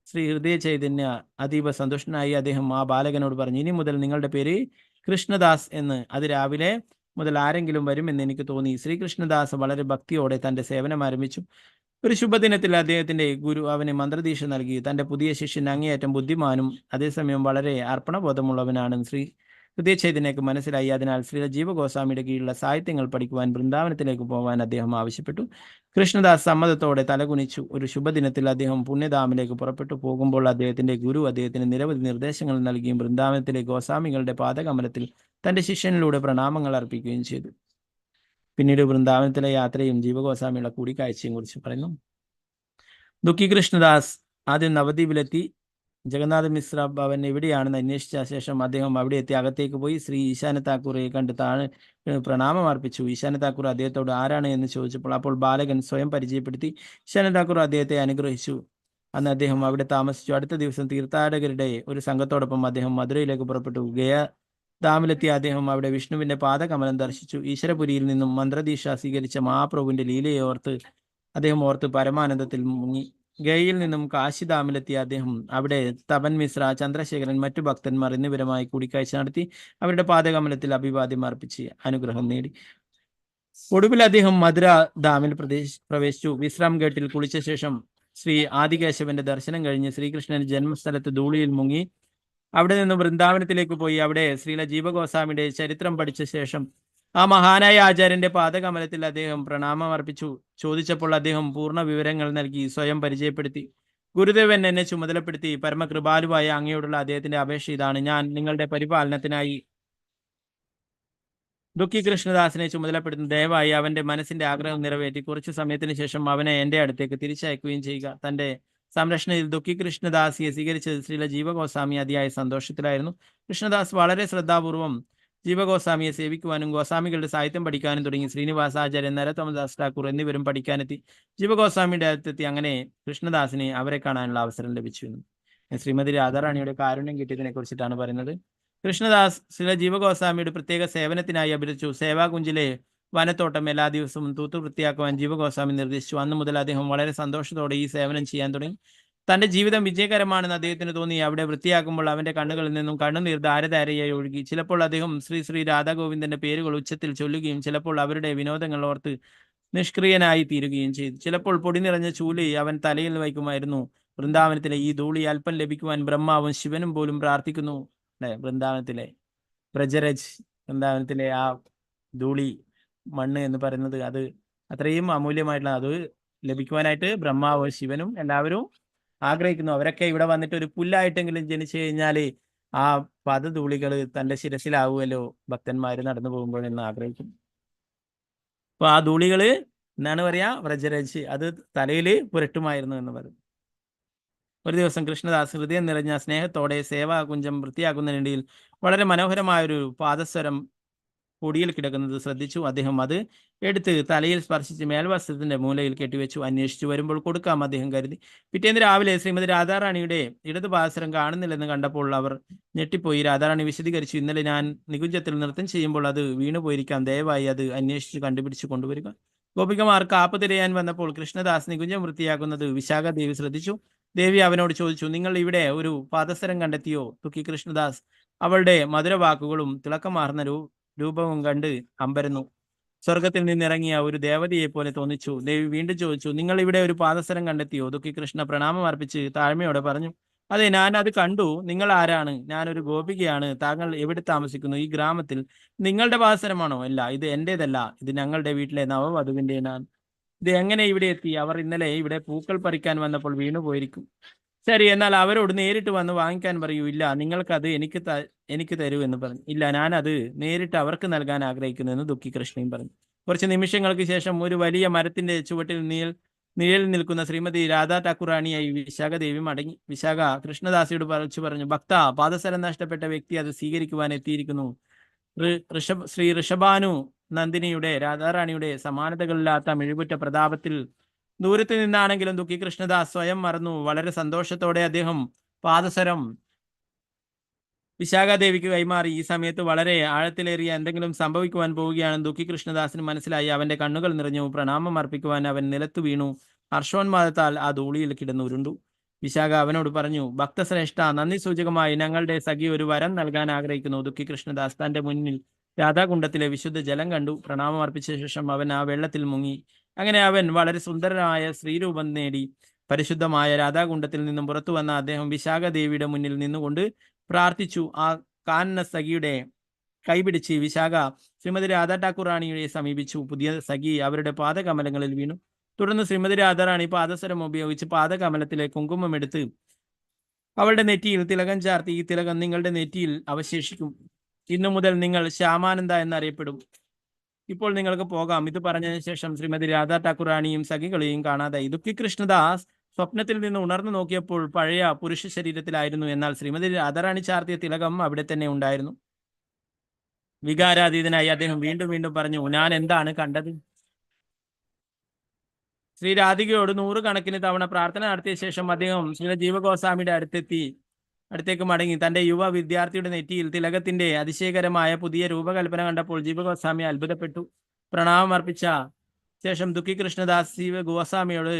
ശ്രീ ഹൃദയ ചൈതന്യ അതീവ സന്തുഷ്ടനായി. അദ്ദേഹം ആ ബാലകനോട് പറഞ്ഞു, ഇനി മുതൽ നിങ്ങളുടെ പേര് കൃഷ്ണദാസ് എന്ന്. അത് രാവിലെ മുതൽ ആരെങ്കിലും വരുമെന്ന് എനിക്ക് തോന്നി. ശ്രീകൃഷ്ണദാസ് വളരെ ഭക്തിയോടെ തൻ്റെ സേവനം ആരംഭിച്ചു. ഒരു ശുഭദിനത്തിൽ അദ്ദേഹത്തിന്റെ ഗുരു അവന് മന്ത്രദീക്ഷ നൽകി. തന്റെ പുതിയ ശിഷ്യൻ അങ്ങേയറ്റം ബുദ്ധിമാനും അതേസമയം വളരെ അർപ്പണബോധമുള്ളവനാണെന്ന് ശ്രീ ഹൃദയ ചൈതന്യക്ക് മനസ്സിലായി. അതിനാൽ ശ്രീ ജീവഗോസ്വാമിയുടെ കീഴിലുള്ള സാഹിത്യങ്ങൾ പഠിക്കുവാൻ വൃന്ദാവനത്തിലേക്ക് പോകാൻ അദ്ദേഹം ആവശ്യപ്പെട്ടു. കൃഷ്ണദാസ് സമ്മതത്തോടെ തലകുനിച്ചു. ഒരു ശുഭദിനത്തിൽ അദ്ദേഹം പുണ്യധാമിലേക്ക് പുറപ്പെട്ടു. പോകുമ്പോൾ അദ്ദേഹത്തിന്റെ ഗുരു അദ്ദേഹത്തിന് നിരവധി നിർദ്ദേശങ്ങൾ നൽകുകയും വൃന്ദാവനത്തിലെ ഗോസ്വാമികളുടെ പാദകമലത്തിൽ തന്റെ ശിഷ്യനിലൂടെ പ്രണാമങ്ങൾ അർപ്പിക്കുകയും ചെയ്തു. പിന്നീട് വൃന്ദാവനത്തിലെ യാത്രയും ജീവഗോസ്വാമിയുള്ള കൂടിക്കാഴ്ചയും കുറിച്ച് പറയുന്നു. ദുഃഖി കൃഷ്ണദാസ് ആദ്യം നവദ്വീപിലെത്തി. ജഗന്നാഥ മിശ്ര ഭവൻ എവിടെയാണെന്ന് അന്വേഷിച്ച ശേഷം അദ്ദേഹം അവിടെ എത്തി. അകത്തേക്ക് പോയി ശ്രീ ഈശാന താക്കൂറെ കണ്ട് താഴെ പ്രണാമം അർപ്പിച്ചു. ഈശാന താക്കൂർ അദ്ദേഹത്തോട് ആരാണ് എന്ന് ചോദിച്ചപ്പോൾ അപ്പോൾ ബാലകൻ സ്വയം പരിചയപ്പെടുത്തി. ഈശാന താക്കൂർ അദ്ദേഹത്തെ അനുഗ്രഹിച്ചു. അന്ന് അദ്ദേഹം അവിടെ താമസിച്ചു. അടുത്ത ദിവസം തീർത്ഥാടകരുടെ ഒരു സംഘത്തോടൊപ്പം അദ്ദേഹം മധുരയിലേക്ക് പുറപ്പെട്ടു. ഗയ ധാമിലെത്തിയ അദ്ദേഹം അവിടെ വിഷ്ണുവിന്റെ പാദകമലം ദർശിച്ചു. ഈശ്വരപുരിയിൽ നിന്നും മന്ത്രദീക്ഷ സ്വീകരിച്ച മഹാപ്രഭുവിന്റെ ലീലയെ ഓർത്ത് പരമാനന്ദത്തിൽ മുങ്ങി. ഗയയിൽ നിന്നും കാശിധാമിലെത്തിയ അദ്ദേഹം അവിടെ തപൻ മിശ്ര, ചന്ദ്രശേഖരൻ, മറ്റു ഭക്തന്മാർ എന്നിവരുമായി കൂടിക്കാഴ്ച നടത്തി അവരുടെ പാദകമലത്തിൽ അഭിവാദ്യം അർപ്പിച്ച് അനുഗ്രഹം നേടി. ഒടുവിൽ അദ്ദേഹം മധുര ധാമിൽ പ്രവേശിച്ചു. വിശ്രാം ഘട്ടിൽ കുളിച്ച ശേഷം ശ്രീ ആദികേശവന്റെ ദർശനം കഴിഞ്ഞ് ശ്രീകൃഷ്ണൻ ജന്മസ്ഥലത്ത് ധൂളിയിൽ മുങ്ങി. അവിടെ നിന്ന് വൃന്ദാവനത്തിലേക്ക് പോയി അവിടെ ശ്രീല ജീവഗോസ്വാമിയുടെ ചരിത്രം പഠിച്ച ശേഷം ആ മഹാനായ ആചാര്യന്റെ പാദകമലത്തിൽ അദ്ദേഹം പ്രണാമം അർപ്പിച്ചു. ചോദിച്ചപ്പോൾ അദ്ദേഹം പൂർണ്ണ വിവരങ്ങൾ നൽകി സ്വയം പരിചയപ്പെടുത്തി. ഗുരുദേവൻ എന്നെ ചുമതലപ്പെടുത്തി. പരമകൃപാലുവായ അങ്ങയോടുള്ള അദ്ദേഹത്തിന്റെ അപേക്ഷ ഇതാണ്: ഞാൻ നിങ്ങളുടെ പരിപാലനത്തിനായി ദുഃഖി കൃഷ്ണദാസിനെ ചുമതലപ്പെടുത്തുന്നു. ദയവായി അവന്റെ മനസ്സിന്റെ ആഗ്രഹം നിറവേറ്റി കുറച്ചു സമയത്തിന് ശേഷം അവനെ എന്റെ അടുത്തേക്ക് തിരിച്ചയക്കുകയും ചെയ്യുക. തന്റെ സംരക്ഷണയിൽ ദുഃഖി കൃഷ്ണദാസിയെ സ്വീകരിച്ചത് ശ്രീല ജീവഗോസ്വാമി അതിയായ സന്തോഷത്തിലായിരുന്നു. കൃഷ്ണദാസ് വളരെ ശ്രദ്ധാപൂർവം ജീവഗോസ്വാമിയെ സേവിക്കുവാനും ഗോസ്വാമികളുടെ സാഹിത്യം പഠിക്കാനും തുടങ്ങി. ശ്രീനിവാസാചാര്യൻ, നരോത്തമദാസ് ഠാക്കൂർ എന്നിവരും പഠിക്കാനെത്തി. ജീവഗോസ്വാമിയുടെ അടുത്തെത്തി. അങ്ങനെ കൃഷ്ണദാസിനെ അവരെ കാണാനുള്ള അവസരം ലഭിച്ചു. ശ്രീമതി രാധാറാണിയുടെ കാരുണ്യം കിട്ടിയതിനെ കുറിച്ചിട്ടാണ് പറയുന്നത്. കൃഷ്ണദാസ് ശ്രീല ജീവഗോസ്വാമിയുടെ പ്രത്യേക സേവനത്തിനായി അഭ്യർത്ഥിച്ചു. സേവാകുഞ്ചിലെ വനത്തോട്ടം എല്ലാ ദിവസവും തൂത്തു വൃത്തിയാക്കുവാൻ ജീവഗോസ്വാമി നിർദ്ദേശിച്ചു. അന്നു മുതൽ അദ്ദേഹം വളരെ സന്തോഷത്തോടെ ഈ സേവനം ചെയ്യാൻ തുടങ്ങി. തന്റെ ജീവിതം വിജയകരമാണെന്ന് അദ്ദേഹത്തിന് തോന്നി. അവിടെ വൃത്തിയാക്കുമ്പോൾ അവന്റെ കണ്ണുകളിൽ നിന്നും കണ്ണുനീർ ധാരധാരയായി ഒഴുകി. ചിലപ്പോൾ അദ്ദേഹം ശ്രീ രാധാഗോവിന്ദന്റെ പേരുകൾ ഉച്ചത്തിൽ ചൊല്ലുകയും ചിലപ്പോൾ അവരുടെ വിനോദങ്ങൾ ഓർത്ത് നിഷ്ക്രിയനായി തീരുകയും ചെയ്തു. ചിലപ്പോൾ പൊടി നിറഞ്ഞ ചൂല് അവൻ തലയിൽ വയ്ക്കുമായിരുന്നു. വൃന്ദാവനത്തിലെ ഈ ധൂളി അല്പം ലഭിക്കുവാൻ ബ്രഹ്മാവും ശിവനും പോലും പ്രാർത്ഥിക്കുന്നു. വൃന്ദാവനത്തിലെ വ്രജരജ്, വൃന്ദാവനത്തിലെ ആ ധൂളി മണ്ണ് എന്ന് പറയുന്നത് അത് അത്രയും അമൂല്യമായിട്ടുള്ള അത് ലഭിക്കുവാനായിട്ട് ബ്രഹ്മാവും ശിവനും എല്ലാവരും ആഗ്രഹിക്കുന്നു. അവരൊക്കെ ഇവിടെ വന്നിട്ട് ഒരു പുല്ലായിട്ടെങ്കിലും ജനിച്ചു കഴിഞ്ഞാൽ ആ പദധൂളികൾ തന്റെ ശിരസിലാവുമല്ലോ ഭക്തന്മാര് നടന്നു പോകുമ്പോഴെന്ന് ആഗ്രഹിക്കുന്നു. അപ്പൊ ആ ധൂളികള് എന്താണ് പറയാ, വ്രജരജ്, അത് തലയിൽ പുരട്ടുമായിരുന്നു എന്ന് പറയും. ഒരു ദിവസം കൃഷ്ണദാസ് ഹൃദയം നിറഞ്ഞ സ്നേഹത്തോടെ സേവാകുഞ്ചം വൃത്തിയാക്കുന്നതിനിടയിൽ വളരെ മനോഹരമായൊരു പാദസ്വരം പൊടിയിൽ കിടക്കുന്നത് ശ്രദ്ധിച്ചു. അദ്ദേഹം അത് എടുത്ത് തലയിൽ സ്പർശിച്ച് മേൽവസ്ത്രത്തിന്റെ മൂലയിൽ കെട്ടിവെച്ചു. അന്വേഷിച്ചു വരുമ്പോൾ കൊടുക്കാം അദ്ദേഹം കരുതി. പിറ്റേന്ന് രാവിലെ ശ്രീമതി രാധാറാണിയുടെ ഇടതുപാദസരം കാണുന്നില്ലെന്ന് കണ്ടപ്പോൾ അവർ ഞെട്ടിപ്പോയി. രാധാറാണി വിശദീകരിച്ചു, ഇന്നലെ ഞാൻ നികുഞ്ചത്തിൽ നൃത്തം ചെയ്യുമ്പോൾ അത് വീണുപോയിരിക്കാം, ദയവായി അത് അന്വേഷിച്ച് കണ്ടുപിടിച്ച് കൊണ്ടുവരിക. ഗോപികമാർ കാപ്പ് തിരയാൻ വന്നപ്പോൾ കൃഷ്ണദാസ് നികുഞ്ചം വൃത്തിയാക്കുന്നത് വിശാഖ ദേവി ശ്രദ്ധിച്ചു. ദേവി അവനോട് ചോദിച്ചു, നിങ്ങൾ ഇവിടെ ഒരു പാദസരം കണ്ടെത്തിയോ? ദുഃഖി കൃഷ്ണദാസ് അവളുടെ മധുരവാക്കുകളും തിളക്കമാർന്ന രൂപവും കണ്ട് അമ്പരന്നു. സ്വർഗത്തിൽ നിന്നിറങ്ങിയ ഒരു ദേവതയെ പോലെ തോന്നിച്ചു. ദേവി വീണ്ടും ചോദിച്ചു, നിങ്ങൾ ഇവിടെ ഒരു പാദസരം കണ്ടെത്തിയോ? ദുഃഖി കൃഷ്ണ പ്രണാമം അർപ്പിച്ച് താഴ്മയോടെ പറഞ്ഞു, അതെ, ഞാൻ അത് കണ്ടു. നിങ്ങൾ ആരാണ്? ഞാനൊരു ഗോപികയാണ്. താങ്കൾ എവിടെ താമസിക്കുന്നു? ഈ ഗ്രാമത്തിൽ. നിങ്ങളുടെ പാദസരമാണോ? അല്ല, ഇത് എന്റേതല്ല, ഇത് ഞങ്ങളുടെ വീട്ടിലെ നവവധുവിൻ്റെതാണ്. ഇത് എങ്ങനെ ഇവിടെ എത്തി? അവർ ഇന്നലെ ഇവിടെ പൂക്കൾ പറിക്കാൻ വന്നപ്പോൾ വീണു പോയിരിക്കും. ശരി, എന്നാൽ അവരോട് നേരിട്ട് വന്ന് വാങ്ങിക്കാൻ പറയൂ. ഇല്ല, നിങ്ങൾക്കത് എനിക്ക് തരൂ എന്ന് പറഞ്ഞു. ഇല്ല, ഞാനത് നേരിട്ട് അവർക്ക് നൽകാൻ ആഗ്രഹിക്കുന്നു എന്ന് ദുഃഖി കൃഷ്ണയും പറഞ്ഞു. കുറച്ച് നിമിഷങ്ങൾക്ക് ശേഷം ഒരു വലിയ മരത്തിന്റെ ചുവട്ടിൽ നിഴലിൽ നിൽക്കുന്ന ശ്രീമതി രാധാ ഠാക്കുറാണിയായി വിശാഖദേവി മടങ്ങി. വിശാഖ കൃഷ്ണദാസിയോട് പറഞ്ഞു, ഭക്ത, പാദസരം നഷ്ടപ്പെട്ട വ്യക്തി അത് സ്വീകരിക്കുവാൻ എത്തിയിരിക്കുന്നു. ശ്രീ ഋഷഭാനു നന്ദിനിയുടെ രാധാറാണിയുടെ സമാനതകളില്ലാത്ത മിഴിവുറ്റ പ്രതാപത്തിൽ ദൂരത്ത് നിന്നാണെങ്കിലും ദുഃഖി കൃഷ്ണദാസ് സ്വയം മറന്നു. വളരെ സന്തോഷത്തോടെ അദ്ദേഹം പാദസരം വിശാഖാദേവിക്ക് കൈമാറി. ഈ സമയത്ത് വളരെ ആഴത്തിലേറിയ എന്തെങ്കിലും സംഭവിക്കുവാൻ പോവുകയാണെന്ന് ദുഃഖി കൃഷ്ണദാസിന് മനസ്സിലായി. അവന്റെ കണ്ണുകൾ നിറഞ്ഞു. പ്രണാമം അർപ്പിക്കുവാൻ അവൻ നിലത്തു വീണു. ഹർഷോന്മാദത്താൽ ആ ധൂളിയിൽ കിടന്നു ഉരുണ്ടു. വിശാഖ അവനോട് പറഞ്ഞു, ഭക്തശ്രേഷ്ഠ, നന്ദി സൂചകമായി ഞങ്ങളുടെ സഖി ഒരു വരം നൽകാൻ ആഗ്രഹിക്കുന്നു. ദുഃഖി കൃഷ്ണദാസ് തന്റെ മുന്നിൽ രാധാകുണ്ഡത്തിലെ വിശുദ്ധ ജലം കണ്ടു. പ്രണാമം അർപ്പിച്ച ശേഷം അവൻ ആ വെള്ളത്തിൽ മുങ്ങി. അങ്ങനെ അവൻ വളരെ സുന്ദരനായ സ്ത്രീരൂപം നേടി. പരിശുദ്ധമായ രാധാകുണ്ഡത്തിൽ നിന്നും പുറത്തു വന്ന അദ്ദേഹം വിശാഖദേവിയുടെ മുന്നിൽ നിന്നുകൊണ്ട് പ്രാർത്ഥിച്ചു. ആ കാനന സഖിയുടെ കൈപിടിച്ച് വിശാഖ ശ്രീമതി രാധാ ഠാക്കുറാണിയെ സമീപിച്ചു. പുതിയ സഖി അവരുടെ പാദകമലങ്ങളിൽ വീണു. തുടർന്ന് ശ്രീമതി രാധാറാണി പാദസരം ഉപയോഗിച്ച് പാദകമലത്തിലെ കുങ്കുമം എടുത്ത് അവളുടെ നെറ്റിയിൽ തിലകം ചാർത്തി. ഈ തിലകം നിങ്ങളുടെ നെറ്റിയിൽ അവശേഷിക്കും. ഇന്നു മുതൽ നിങ്ങൾ ശ്യാമാനന്ദ എന്നറിയപ്പെടും. ഇപ്പോൾ നിങ്ങൾക്ക് പോകാം. ഇത് പറഞ്ഞതിന് ശേഷം ശ്രീമതി രാധാ ഠാക്കുറാണിയും സഖികളെയും കാണാതായി. ദുഃഖി കൃഷ്ണദാസ് സ്വപ്നത്തിൽ നിന്ന് ഉണർന്നു നോക്കിയപ്പോൾ പഴയ പുരുഷ ശരീരത്തിലായിരുന്നു. എന്നാൽ ശ്രീമതി രാധാറാണി ചാർത്തിയ തിലകം അവിടെ തന്നെ ഉണ്ടായിരുന്നു. വികാരാതീതനായി അദ്ദേഹം വീണ്ടും പറഞ്ഞു, ഞാൻ എന്താണ് കണ്ടത്? ശ്രീ രാധികയോട് 100 കണക്കിന് തവണ പ്രാർത്ഥന നടത്തിയ ശേഷം അദ്ദേഹം ശ്രീ ജീവഗോസ്വാമിയുടെ അടുത്തേക്ക് മടങ്ങി. തന്റെ യുവ വിദ്യാർത്ഥിയുടെ നെറ്റിയിൽ തിലകത്തിന്റെ അതിശയകരമായ പുതിയ രൂപകൽപ്പന കണ്ടപ്പോൾ ജീവഗോസ്വാമി അത്ഭുതപ്പെട്ടു. പ്രണാമം അർപ്പിച്ച ശേഷം ദുഃഖി കൃഷ്ണദാസ് ജീവഗോസ്വാമിയോട്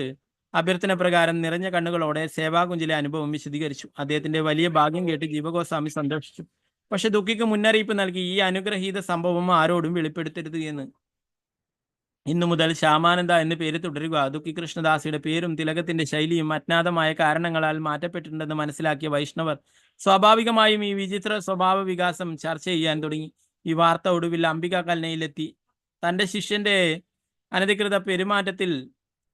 അഭ്യർത്ഥന പ്രകാരം നിറഞ്ഞ കണ്ണുകളോടെ സേവാകുഞ്ചിലെ അനുഭവം വിശദീകരിച്ചു. അദ്ദേഹത്തിന്റെ വലിയ ഭാഗ്യം കേട്ട് ജീവഗോസ്വാമി സന്തോഷിച്ചു. പക്ഷെ ദുഃഖിക്ക് മുന്നറിയിപ്പ് നൽകി, ഈ അനുഗ്രഹീത സംഭവം ആരോടും വെളിപ്പെടുത്തരുത് എന്ന്. ഇന്നു മുതൽ ശ്യാമാനന്ദ എന്ന് പേര് തുടരുക. ദുഃഖി കൃഷ്ണദാസിയുടെ പേരും തിലകത്തിന്റെ ശൈലിയും അജ്ഞാതമായ കാരണങ്ങളാൽ മാറ്റപ്പെട്ടിട്ടുണ്ടെന്ന് മനസ്സിലാക്കിയ വൈഷ്ണവർ സ്വാഭാവികമായും ഈ വിചിത്ര സ്വഭാവ വികാസം ചർച്ച ചെയ്യാൻ തുടങ്ങി. ഈ വാർത്ത ഒടുവിൽ അംബിക കൽനയിലെത്തി. തന്റെ ശിഷ്യന്റെ അനധികൃത പെരുമാറ്റത്തിൽ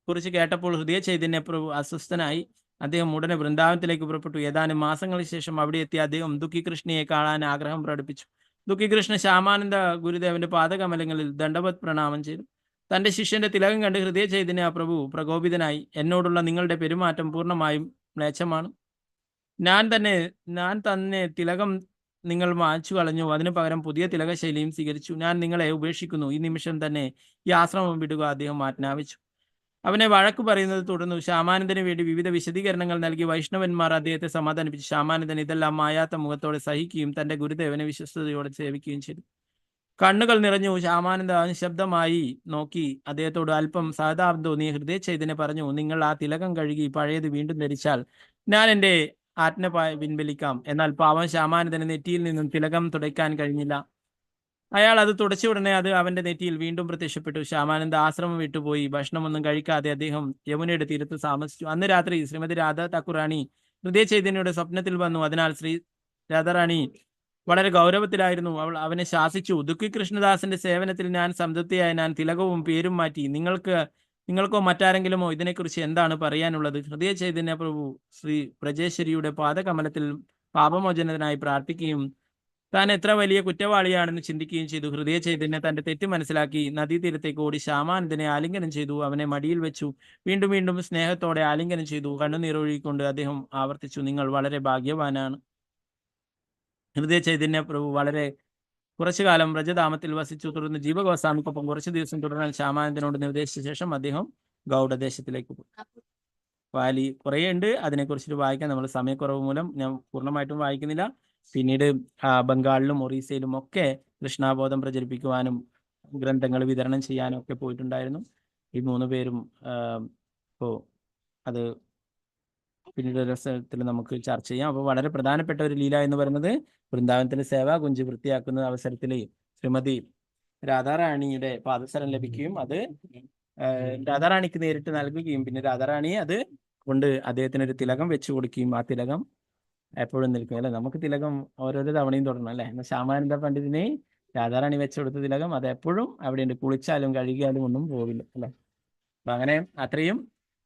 കുറിച്ച് കേട്ടപ്പോൾ ഹൃദയ ചൈതന്യ പ്രഭു അസ്വസ്ഥനായി. അദ്ദേഹം ഉടനെ വൃന്ദാവനത്തിലേക്ക് പുറപ്പെട്ടു. ഏതാനും മാസങ്ങൾക്ക് ശേഷം അവിടെ എത്തിയ അദ്ദേഹം ദുഃഖി കൃഷ്ണയെ കാണാൻ ആഗ്രഹം പ്രകടിപ്പിച്ചു. ദുഃഖി കൃഷ്ണ ശ്യാമാനന്ദ ഗുരുദേവന്റെ പാദകമലങ്ങളിൽ ദണ്ഡവത് പ്രണാമം ചെയ്തു. തന്റെ ശിഷ്യന്റെ തിലകം കണ്ട് ഹൃദയ ചൈതന്യ പ്രഭു പ്രകോപിതനായി. എന്നോടുള്ള നിങ്ങളുടെ പെരുമാറ്റം പൂർണ്ണമായും മ്ലേച്ഛമാണ്. ഞാൻ തന്നെ തിലകം നിങ്ങൾ മായ്ച്ചു കളഞ്ഞു. അതിനു പകരം പുതിയ തിലക ശൈലിയും സ്വീകരിച്ചു. ഞാൻ നിങ്ങളെ ഉപേക്ഷിക്കുന്നു. ഈ നിമിഷം തന്നെ ഈ ആശ്രമം വിടുക. അദ്ദേഹം ആജ്ഞാപിച്ചു. അവനെ വഴക്കു പറയുന്നത് തുടർന്നു. ശ്യാമാനന്ദന് വേണ്ടി വിവിധ വിശദീകരണങ്ങൾ നൽകി വൈഷ്ണവന്മാർ അദ്ദേഹത്തെ സമാധാനിപ്പിച്ചു. ശ്യാമാനന്ദൻ ഇതെല്ലാം മായാത്ത മുഖത്തോടെ സഹിക്കുകയും തന്റെ ഗുരുദേവനെ വിശ്വസ്തയോടെ സേവിക്കുകയും ചെയ്തു. കണ്ണുകൾ നിറഞ്ഞു. ശ്യാമാനന്ദ നിശബ്ദമായി നോക്കി അദ്ദേഹത്തോട് അല്പം സഹതാപം തോന്നി ഹൃദയ ചൈതന്യ പറഞ്ഞു, നിങ്ങൾ ആ തിലകം കഴുകി പഴയത് വീണ്ടും ധരിച്ചാൽ ഞാൻ എൻ്റെ ആജ്ഞ പിൻവലിക്കാം. എന്നാൽ പാവം ശ്യാമാനന്ദന് നെറ്റിയിൽ നിന്നും തിലകം തുടയ്ക്കാൻ കഴിഞ്ഞില്ല. അയാൾ അത് തുടച്ച ഉടനെ അത് അവന്റെ നെറ്റിയിൽ വീണ്ടും പ്രത്യക്ഷപ്പെട്ടു. ശ്യാമാനന്ദ ആശ്രമം വിട്ടുപോയി. ഭക്ഷണമൊന്നും കഴിക്കാതെ അദ്ദേഹം യമുനയുടെ തീരത്ത് താമസിച്ചു. അന്ന് രാത്രി ശ്രീമതി രാധാ ഠാക്കുറാണി ഹൃദയ ചൈതന്യയുടെ സ്വപ്നത്തിൽ വന്നു. അതിനാൽ ശ്രീ രാധാറാണി വളരെ ഗൗരവത്തിലായിരുന്നു. അവനെ ശാസിച്ചു. ദുഃഖി കൃഷ്ണദാസിന്റെ സേവനത്തിൽ ഞാൻ സംതൃപ്തിയായ ഞാൻ തിലകവും പേരും മാറ്റി. നിങ്ങൾക്കോ മറ്റാരെങ്കിലുമോ ഇതിനെക്കുറിച്ച് എന്താണ് പറയാനുള്ളത്? ഹൃദയ ചൈതന്യ പ്രഭു ശ്രീ ബ്രജേശ്വരിയുടെ പാദകമലത്തിൽ പാപമോചനത്തിനായി പ്രാർത്ഥിക്കുകയും താൻ എത്ര വലിയ കുറ്റവാളിയാണെന്ന് ചിന്തിക്കുകയും ചെയ്തു. ഹൃദയ ചൈതന്യ തന്റെ തെറ്റ് മനസ്സിലാക്കി നദീതീരത്തേക്ക് ഓടി ശ്യാമാനന്ദനെ ആലിംഗനം ചെയ്തു. അവനെ മടിയിൽ വെച്ചു വീണ്ടും സ്നേഹത്തോടെ ആലിംഗനം ചെയ്തു. കണ്ണുനീരൊഴുകിക്കൊണ്ട് അദ്ദേഹം ആവർത്തിച്ചു, നിങ്ങൾ വളരെ ഭാഗ്യവാനാണ്. ഹൃദയ ചൈതന്യ പ്രഭു വളരെ കുറച്ചു കാലം വ്രജധാമത്തിൽ വസിച്ചു. തുടർന്ന് ജീവഗോസ്വാമിക്കൊപ്പം കുറച്ചു ദിവസം തുടരാൻ ശ്യാമാനന്ദനോട് നിർദ്ദേശിച്ച ശേഷം അദ്ദേഹം ഗൗഡദേശത്തിലേക്ക് പോയി. വാലി കുറേ ഉണ്ട്, അതിനെക്കുറിച്ചിട്ട് വായിക്കാൻ നമ്മൾ സമയക്കുറവ് മൂലം ഞാൻ പൂർണ്ണമായിട്ടും വായിക്കുന്നില്ല. പിന്നീട് ബംഗാളിലും ഒറീസയിലും ഒക്കെ കൃഷ്ണാബോധം പ്രചരിപ്പിക്കുവാനും ഗ്രന്ഥങ്ങൾ വിതരണം ചെയ്യാനും ഒക്കെ പോയിട്ടുണ്ടായിരുന്നു. ഈ 3 പേരും ഇപ്പോൾ അത് പിന്നീട് ഒരു അവസരത്തിൽ നമുക്ക് ചർച്ച ചെയ്യാം. അപ്പോൾ വളരെ പ്രധാനപ്പെട്ട ഒരു ലീല എന്ന് പറയുന്നത് വൃന്ദാവനത്തിന് സേവാകുഞ്ച് വൃത്തിയാക്കുന്ന അവസരത്തിൽ ശ്രീമതി രാധാറാണിയുടെ പാദസരം ലഭിക്കുകയും അത് രാധാറാണിക്ക് നേരിട്ട് നൽകുകയും പിന്നെ രാധാറാണി അത് കൊണ്ട് അദ്ദേഹത്തിന് ഒരു തിലകം വെച്ചു കൊടുക്കുകയും ആ തിലകം എപ്പോഴും നിൽക്കും അല്ലെ. നമുക്ക് തിലകം ഓരോരോ തവണയും തുടരണം അല്ലെ. ശ്യാമാനന്ദ പണ്ഡിതിനെ രാധാറാണി വെച്ചു കൊടുത്ത തിലകം അത് എപ്പോഴും അവിടെ ഉണ്ട്. കുളിച്ചാലും കഴുകിയാലും ഒന്നും പോവില്ല അല്ലെ. അപ്പൊ അങ്ങനെ അത്രയും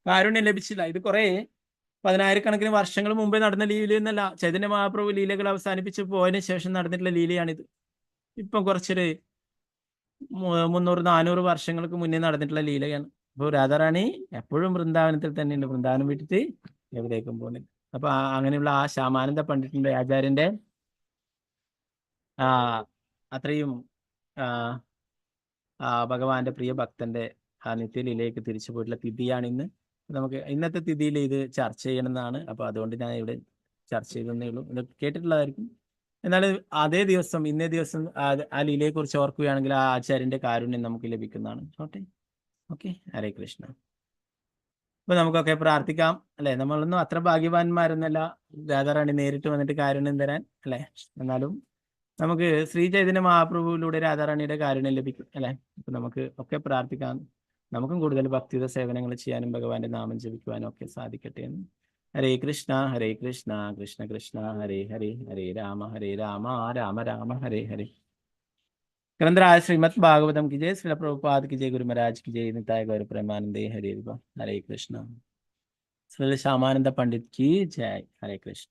കാരുണ്യം ലഭിച്ചില്ല. ഇത് കുറെ 10,000-കണക്കിന് വർഷങ്ങൾ മുമ്പേ നടന്ന ലീല എന്നല്ല. ചൈതന്യ മഹാപ്രഭു ലീലകൾ അവസാനിപ്പിച്ച് പോയതിനു ശേഷം നടന്നിട്ടുള്ള ലീലയാണിത്. ഇപ്പം കുറച്ചൊരു 300-400 വർഷങ്ങൾക്ക് മുന്നേ നടന്നിട്ടുള്ള ലീലയാണ്. അപ്പോൾ രാധാറാണി എപ്പോഴും വൃന്ദാവനത്തിൽ തന്നെയുണ്ട്, വൃന്ദാവനം വിട്ടിട്ട് എവിടേക്കും പോകുന്നില്ല. അപ്പൊ അങ്ങനെയുള്ള ആ ശ്യാമാനന്ദ പണ്ഡിറ്റിന്റെ ആചാര്യന്റെ അത്രയും ഭഗവാന്റെ പ്രിയ ഭക്തന്റെ ആ നിത്യലീലയിലേക്ക് തിരിച്ചു പോയിട്ടുള്ള തിഥിയാണ് ഇന്ന്. നമുക്ക് ഇന്നത്തെ തിഥിയിൽ ഇത് ചർച്ച ചെയ്യണമെന്നാണ്. അപ്പൊ അതുകൊണ്ട് ഞാൻ ഇവിടെ ചർച്ച ചെയ്തേ ഉള്ളൂ. ഇത് കേട്ടിട്ടുള്ളതായിരിക്കും. എന്നാൽ അതേ ദിവസം ഇന്നേ ദിവസം ആ ലീലയെ കുറിച്ച് ഓർക്കുകയാണെങ്കിൽ ആ ആചാര്യന്റെ കാരുണ്യം നമുക്ക് ലഭിക്കുന്നതാണ്. ഓക്കെ. ഹരേ കൃഷ്ണ. അപ്പൊ നമുക്കൊക്കെ പ്രാർത്ഥിക്കാം അല്ലെ. നമ്മളൊന്നും അത്ര ഭാഗ്യവാന്മാരൊന്നല്ല രാധാറാണി നേരിട്ട് വന്നിട്ട് കാരുണ്യം തരാൻ അല്ലെ. എന്നാലും നമുക്ക് ശ്രീ ചൈതന്യ മഹാപ്രഭുവിലൂടെ രാധാറാണിയുടെ കാരുണ്യം ലഭിക്കും അല്ലെ. അപ്പൊ നമുക്ക് ഒക്കെ പ്രാർത്ഥിക്കാം. നമുക്കും കൂടുതൽ ഭക്തിയുത സേവനങ്ങൾ ചെയ്യാനും ഭഗവാന്റെ നാമം ജപിക്കുവാനും ഒക്കെ സാധിക്കട്ടെ എന്ന്. ഹരേ കൃഷ്ണ കൃഷ്ണ കൃഷ്ണ ഹരേ ഹരേ, ഹരേ രാമ രാമ രാമ ഹരേ ഹരേ. ഗ്രന്ഥരായ ശ്രീമദ് ഭാഗവതം की जय, श्रील प्रभुपाद की जय, गुरु महाराज की जय, निताय गौर प्रेमानंदे हरे हरे कृष्ण. श्रील श्यामानंद पंडित की जय. हरे कृष्ण.